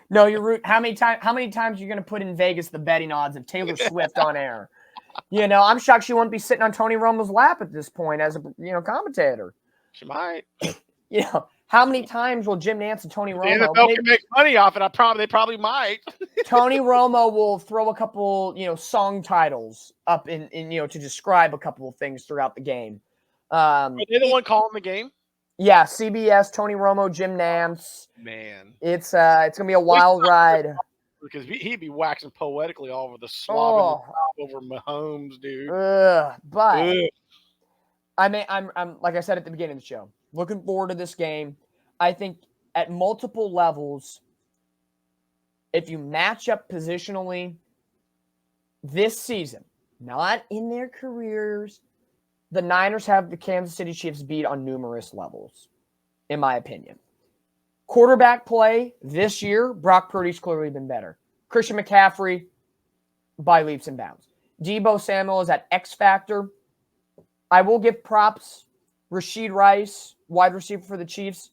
No, you're how many times are you going to put in Vegas the betting odds of Taylor Swift on air? You know, I'm shocked she wouldn't be sitting on Tony Romo's lap at this point as a commentator. She might. You know, how many times will Jim Nantz and Tony The Romo? NFL can make money off it. They probably might. Tony Romo will throw a couple, song titles up in to describe a couple of things throughout the game. Are they the one calling the game? Yeah, CBS, Tony Romo, Jim Nantz. Man, It's gonna be a wild ride. because he'd be waxing poetically all over the slob Oh, over Mahomes, dude. but Ugh. I mean, I'm like I said at the beginning of the show, looking forward to this game. I think at multiple levels, if you match up positionally this season, not in their careers, the Niners have the Kansas City Chiefs beat on numerous levels, in my opinion. Quarterback play this year, Brock Purdy's clearly been better. Christian McCaffrey by leaps and bounds. Deebo Samuel is at X factor. I will give props. Rashid Rice, wide receiver for the Chiefs,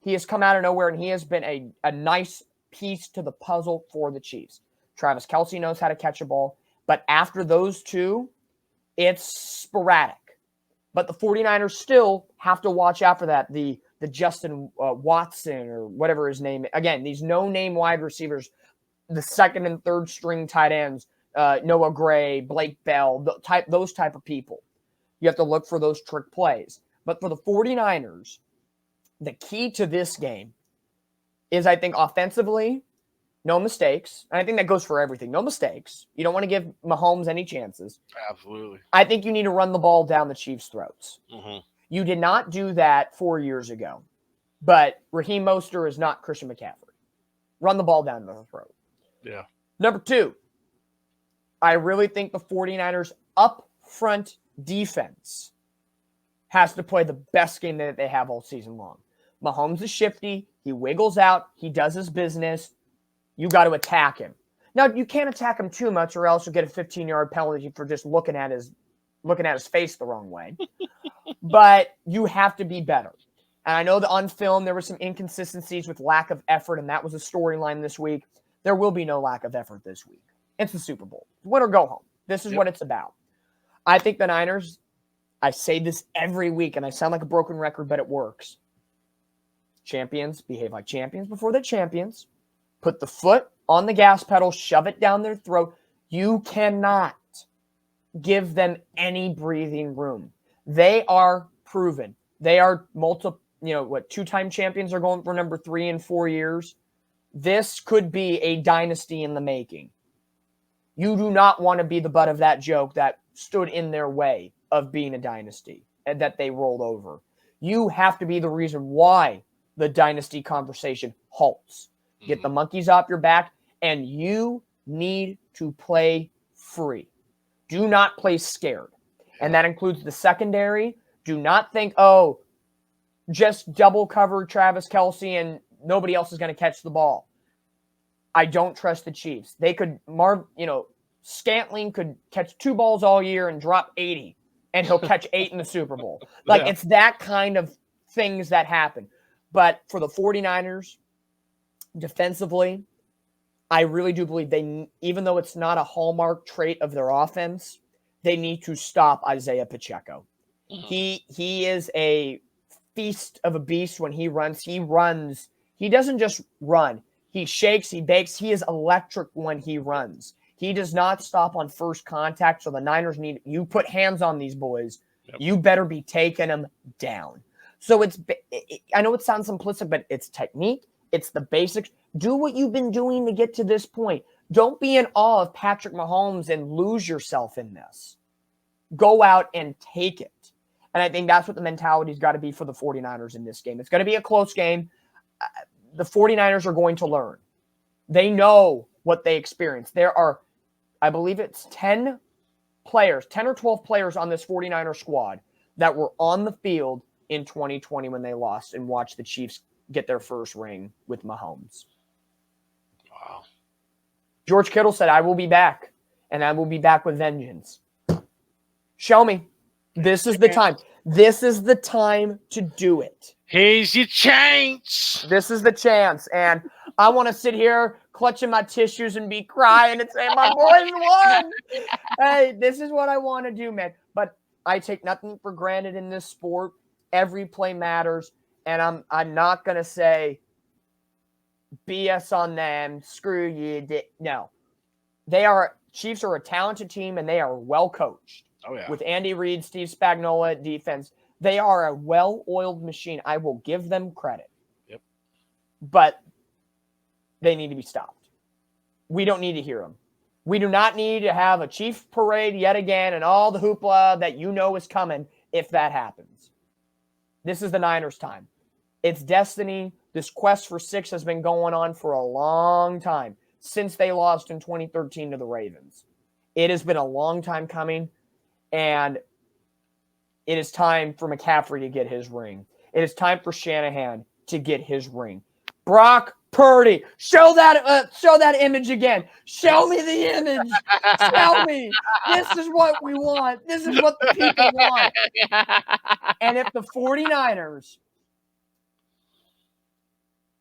he has come out of nowhere and he has been a nice piece to the puzzle for the Chiefs. Travis Kelce knows how to catch a ball, but after those two, it's sporadic. But the 49ers still have to watch out for that. The Justin Watson or whatever his name is. Again, these no-name wide receivers, the second and third string tight ends, Noah Gray, Blake Bell, those type of people. You have to look for those trick plays. But for the 49ers, the key to this game is, I think, offensively, no mistakes. And I think that goes for everything. No mistakes. You don't want to give Mahomes any chances. Absolutely. I think you need to run the ball down the Chiefs' throats. Mm-hmm. You did not do that 4 years ago. But Raheem Mostert is not Christian McCaffrey. Run the ball down the throat. Yeah. Number two, I really think the 49ers up front defense has to play the best game that they have all season long. Mahomes is shifty. He wiggles out. He does his business. You got to attack him. Now, you can't attack him too much or else you'll get a 15-yard penalty for just looking at his face the wrong way. But you have to be better. And I know that on film there were some inconsistencies with lack of effort, and that was a storyline this week. There will be no lack of effort this week. It's the Super Bowl. Win or go home. This is what it's about. I think the Niners, I say this every week, and I sound like a broken record, but it works. Champions behave like champions before they're champions. Put the foot on the gas pedal, shove it down their throat. You cannot give them any breathing room. They are proven. They are two-time champions are going for number 3 in 4 years. This could be a dynasty in the making. You do not want to be the butt of that joke that stood in their way of being a dynasty and that they rolled over. You have to be the reason why the dynasty conversation halts. Get the monkeys off your back, and you need to play free. Do not play scared. And that includes the secondary. Do not think, just double cover Travis Kelce and nobody else is going to catch the ball. I don't trust the Chiefs. They could, Scantling could catch 2 balls all year and drop 80, and he'll catch 8 in the Super Bowl. It's that kind of things that happen. But for the 49ers, defensively, I really do believe even though it's not a hallmark trait of their offense, they need to stop Isaiah Pacheco. He is a feast of a beast when he runs. He doesn't just run. He shakes, he bakes. He is electric when he runs. He does not stop on first contact, so the Niners need you put hands on these boys. Yep. You better be taking them down. So I know it sounds simplistic, but it's technique. It's the basics. Do what you've been doing to get to this point. Don't be in awe of Patrick Mahomes and lose yourself in this. Go out and take it. And I think that's what the mentality's got to be for the 49ers in this game. It's going to be a close game. The 49ers are going to learn. They know what they experienced. There are, I believe it's 10 or 12 players on this 49er squad that were on the field in 2020 when they lost and watched the Chiefs get their first ring with Mahomes. Wow. George Kittle said, I will be back, and I will be back with vengeance. Show me. This is the time. This is the time to do it. Here's your chance. This is the chance. And I want to sit here clutching my tissues and be crying and say, my boys won. Hey, this is what I want to do, man. But I take nothing for granted in this sport. Every play matters. And I'm not going to say BS on them. Screw you. No. Chiefs are a talented team, and they are well coached. Oh, yeah. With Andy Reid, Steve Spagnuolo at defense. They are a well-oiled machine. I will give them credit. Yep. But they need to be stopped. We don't need to hear them. We do not need to have a Chief parade yet again and all the hoopla that you know is coming if that happens. This is the Niners' time. It's destiny. This quest for 6 has been going on for a long time since they lost in 2013 to the Ravens. It has been a long time coming. And it is time for McCaffrey to get his ring. It is time for Shanahan to get his ring. Brock Purdy, show that image again. Show me the image. Show me. This is what we want. This is what the people want. And if the 49ers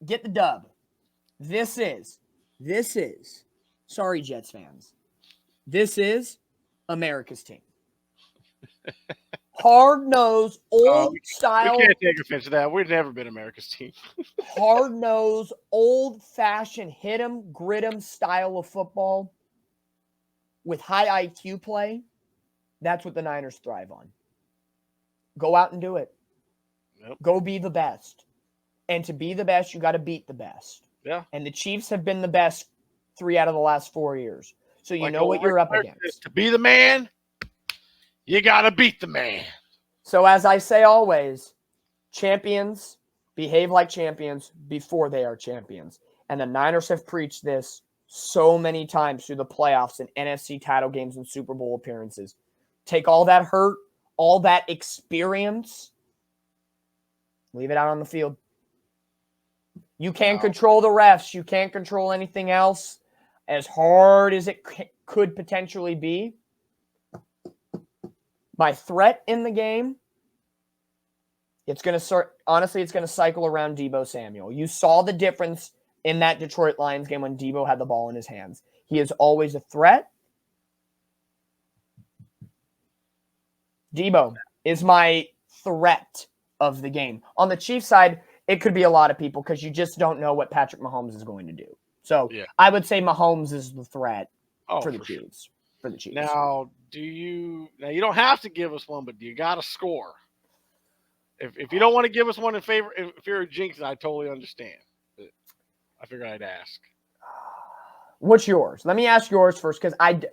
get the dub, this is, sorry, Jets fans, this is America's team. Hard-nosed, old-style. We can't take offense to that. We've never been America's team. Hard-nosed, old-fashioned, hit-em, grit-em style of football with high IQ play. That's what the Niners thrive on. Go out and do it. Yep. Go be the best. And to be the best, you got to beat the best. Yeah. And the Chiefs have been the best 3 out of the last 4 years. So you know what you're up against. To be the man, you got to beat the man. So as I say always, champions behave like champions before they are champions. And the Niners have preached this so many times through the playoffs and NFC title games and Super Bowl appearances. Take all that hurt, all that experience, leave it out on the field. You can't control the refs. You can't control anything else. As hard as it could potentially be, my threat in the game, it's going to cycle around Deebo Samuel. You saw the difference in that Detroit Lions game when Deebo had the ball in his hands. He is always a threat. Deebo is my threat of the game. On the Chiefs side, it could be a lot of people because you just don't know what Patrick Mahomes is going to do. So yeah. I would say Mahomes is the threat for the Chiefs. For the Chiefs. Now you don't have to give us one, but you got to score. If you don't want to give us one in favor, if you're a jinx, I totally understand. But I figured I'd ask. What's yours? Let me ask yours first, because that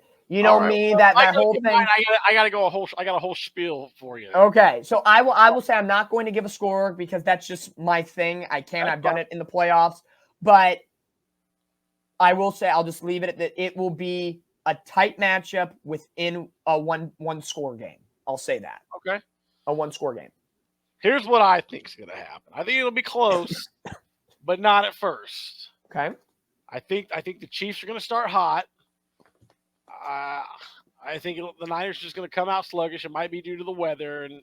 whole thing. I got a whole spiel for you. Okay, so I will say I'm not going to give a score because that's just my thing. I've done it in the playoffs, but I will say I'll just leave it at that. It will be a tight matchup within a one score game. I'll say that. Okay. A 1-score game. Here's what I think is going to happen. I think it'll be close, but not at first. Okay. I think the Chiefs are going to start hot. I think the Niners are just going to come out sluggish. It might be due to the weather and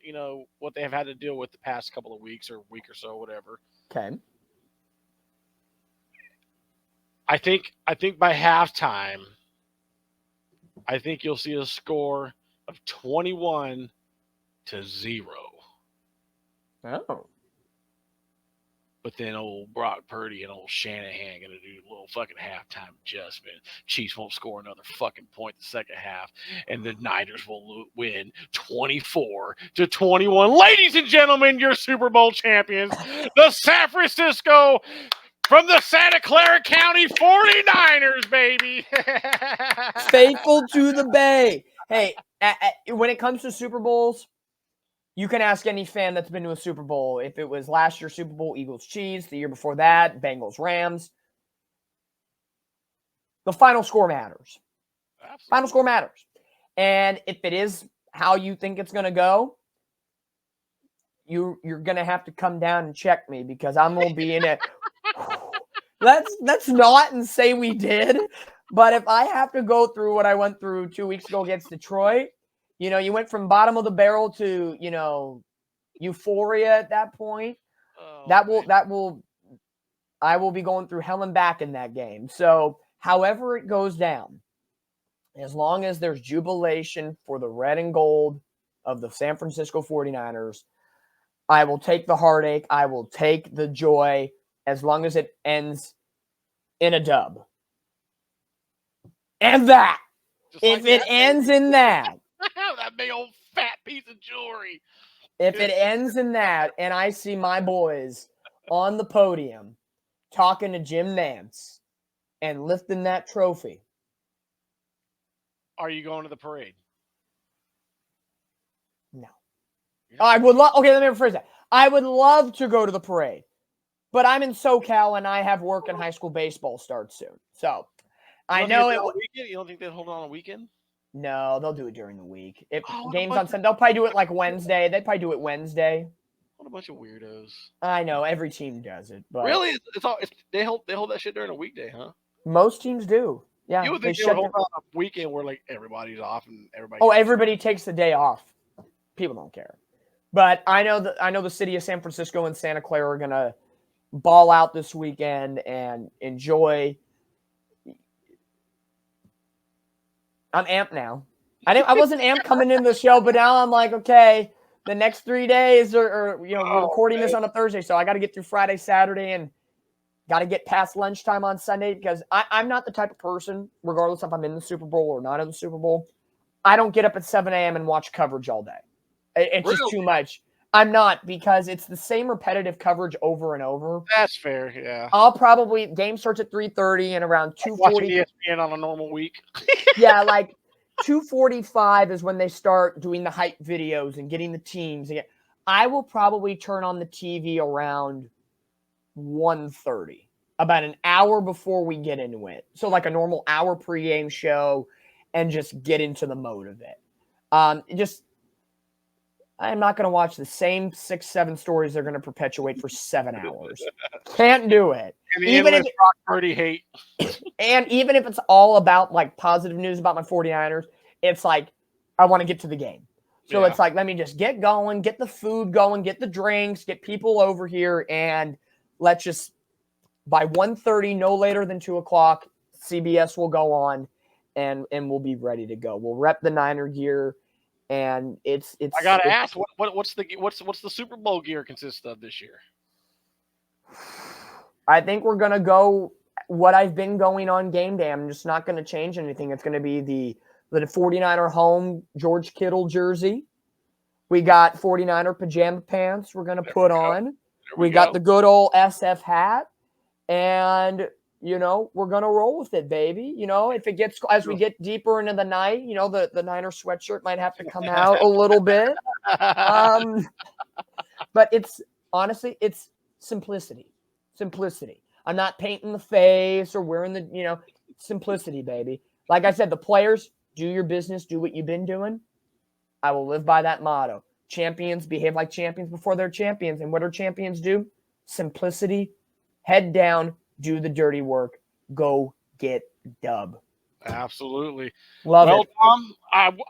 what they have had to deal with the past couple of weeks or week or so, whatever. Okay. I think by halftime, I think you'll see a score of 21-0. Oh. But then old Brock Purdy and old Shanahan going to do a little fucking halftime adjustment. Chiefs won't score another fucking point the second half, and the Niners will win 24-21. Ladies and gentlemen, your Super Bowl champions, the San Francisco from the Santa Clara County 49ers, baby. Faithful to the Bay. Hey, when it comes to Super Bowls, you can ask any fan that's been to a Super Bowl. If it was last year's Super Bowl, Eagles Chiefs, the year before that, Bengals Rams. The final score matters. Absolutely. Final score matters. And if it is how you think it's going to go, you're going to have to come down and check me because I'm going to be in it. Let's not and say we did. But if I have to go through what I went through 2 weeks ago against Detroit, you went from bottom of the barrel to, euphoria at that point. I will be going through hell and back in that game. So however it goes down, as long as there's jubilation for the red and gold of the San Francisco 49ers, I will take the heartache. I will take the joy as long as it ends in a dub. And that, if it ends in that, that big old fat piece of jewelry. If it ends in that, and I see my boys on the podium talking to Jim Nantz and lifting that trophy. Are you going to the parade? No. I would love. Okay, let me rephrase that. I would love to go to the parade, but I'm in SoCal and I have work and high school baseball starts soon. So I know it. You don't think they'll hold on a weekend? No, they'll do it during the week. If games on Sunday, they'll probably do it like Wednesday. They'd probably do it Wednesday. What a bunch of weirdos. I know every team does it, but really, they hold that shit during a weekday, huh? Most teams do. Yeah, you would think they hold on a weekend where like everybody's off and everybody. Oh, everybody takes the day off. People don't care, but I know the city of San Francisco and Santa Clara are gonna ball out this weekend and enjoy. I'm amped now. I wasn't amped coming into the show, but now I'm like, okay, the next 3 days we're recording this on a Thursday, so I got to get through Friday, Saturday, and got to get past lunchtime on Sunday because I'm not the type of person, regardless if I'm in the Super Bowl or not in the Super Bowl, I don't get up at 7 a.m. and watch coverage all day. It's just too much. I'm not, because it's the same repetitive coverage over and over. That's fair, yeah. I'll probably game starts at 3:30 and around 2:40. Watching ESPN on a normal week. Yeah, like 2:45 is when they start doing the hype videos and getting the teams. I will probably turn on the TV around 1:30, about an hour before we get into it. So like a normal hour pregame show, and just get into the mode of it. I'm not going to watch the same 6-7 stories they're going to perpetuate for 7 hours. Can't do it. Even if Brock Purdy hate. And even if it's all about like positive news about my 49ers, it's like I want to get to the game. So it's like, let me just get going, get the food going, get the drinks, get people over here, and let's just by 1:30, no later than 2 o'clock, CBS will go on and we'll be ready to go. We'll rep the Niner gear. And it's. I gotta ask, what's the Super Bowl gear consist of this year? I think we're gonna go what I've been going on game day. I'm just not gonna change anything. It's gonna be the 49er home George Kittle jersey. We got 49er pajama pants we're gonna put on. We got the good old SF hat, and we're going to roll with it, baby. If it gets, as we get deeper into the night, the Niner sweatshirt might have to come out a little bit. But it's simplicity. Simplicity. I'm not painting the face or wearing the, simplicity, baby. Like I said, the players, do your business, do what you've been doing. I will live by that motto. Champions behave like champions before they're champions. And what do champions do? Simplicity, head down, do the dirty work, go get dub. Absolutely. Love Well, it. Tom,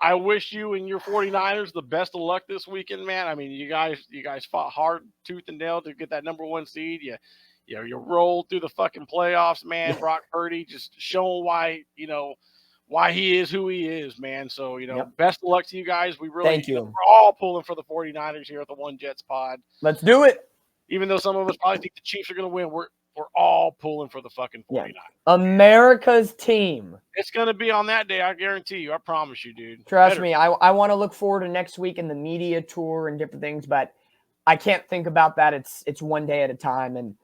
I wish you and your 49ers the best of luck this weekend, man. I mean, you guys fought hard, tooth and nail to get that #1 seed. You rolled through the fucking playoffs, man. Brock Purdy just showing why he is who he is, man. So, best of luck to you guys. We really Thank you. We're all pulling for the 49ers here at the One Jets pod. Let's do it. Even though some of us probably think the Chiefs are going to win, we're all pulling for the fucking 49ers. America's team. It's going to be on that day, I guarantee you. I promise you, dude. Trust me, I want to look forward to next week and the media tour and different things, but I can't think about that. It's one day at a time. And,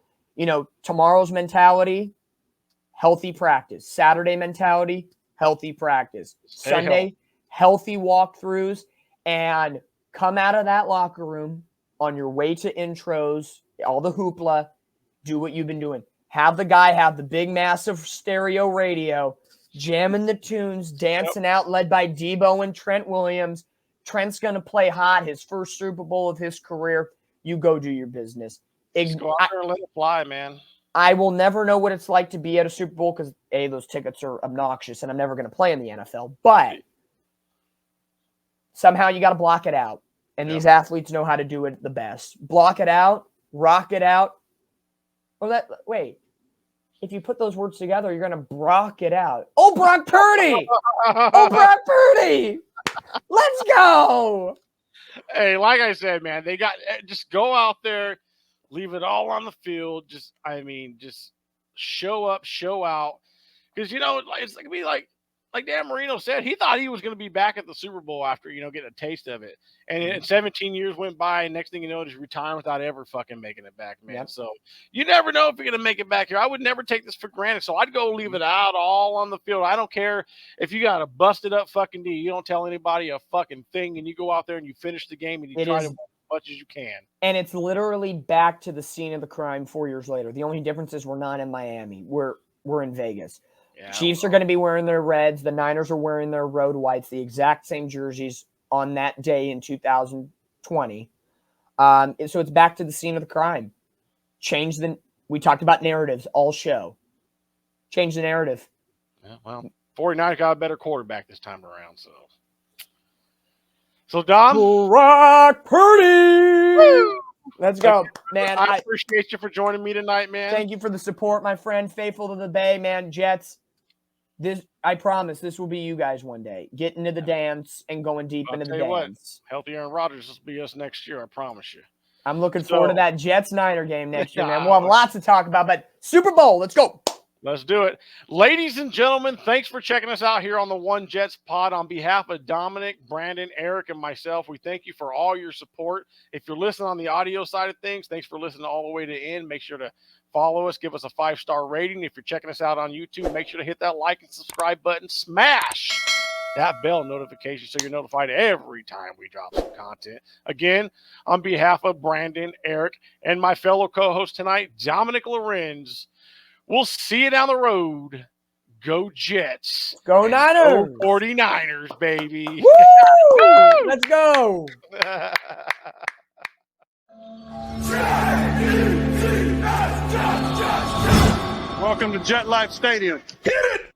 tomorrow's mentality, healthy practice. Saturday mentality, healthy practice. Sunday, healthy walkthroughs. And come out of that locker room on your way to intros, all the hoopla, do what you've been doing. Have the guy have the big, massive stereo radio, jamming the tunes, dancing out, led by Debo and Trent Williams. Trent's going to play hot, his first Super Bowl of his career. You go do your business. Just go out there and let it fly, man. I will never know what it's like to be at a Super Bowl because, A, those tickets are obnoxious, and I'm never going to play in the NFL. But somehow you got to block it out. And these athletes know how to do it the best. Block it out, rock it out. Wait. If you put those words together, you're going to Brock it out. Oh, Brock Purdy! Oh, Brock Purdy! Let's go! Hey, like I said, man, just go out there, leave it all on the field. Just show up, show out. Because, it's going to be like Dan Marino said, he thought he was going to be back at the Super Bowl after, getting a taste of it. And 17 years went by, and next thing you know, he's retiring without ever fucking making it back, man. Yep. So you never know if you're going to make it back here. I would never take this for granted. So I'd go leave it out all on the field. I don't care if you got a busted up fucking knee. You don't tell anybody a fucking thing, and you go out there and you finish the game and you try to win as much as you can. And it's literally back to the scene of the crime 4 years later. The only difference is we're not in Miami. We're in Vegas. Yeah, Chiefs are going to be wearing their reds. The Niners are wearing their road whites, the exact same jerseys on that day in 2020. So it's back to the scene of the crime. We talked about narratives all show. Change the narrative. Yeah, well, 49 got a better quarterback this time around. So Dom. Brock Purdy. Woo! Let's go, man. I appreciate you for joining me tonight, man. Thank you for the support, my friend. Faithful to the Bay, man. Jets. I promise this will be you guys one day. Get into the dance and going deep into the dance. Healthy Aaron Rodgers will be us next year, I promise you. I'm looking forward to that Jets-Niner game next year, man. We'll have lots to talk about, but Super Bowl, let's go. Let's do it. Ladies and gentlemen, thanks for checking us out here on the One Jets pod. On behalf of Dominic, Brandon, Eric, and myself, we thank you for all your support. If you're listening on the audio side of things, thanks for listening all the way to the end. Make sure to follow us. Give us a 5-star rating. If you're checking us out on YouTube, make sure to hit that like and subscribe button. Smash that bell notification so you're notified every time we drop some content. Again, on behalf of Brandon, Eric, and my fellow co-host tonight, Dominic Lorenz, we'll see you down the road. Go Jets. Go Niners. Go 49ers, baby. Woo! Let's go. Welcome to Jet Life Stadium. Hit it!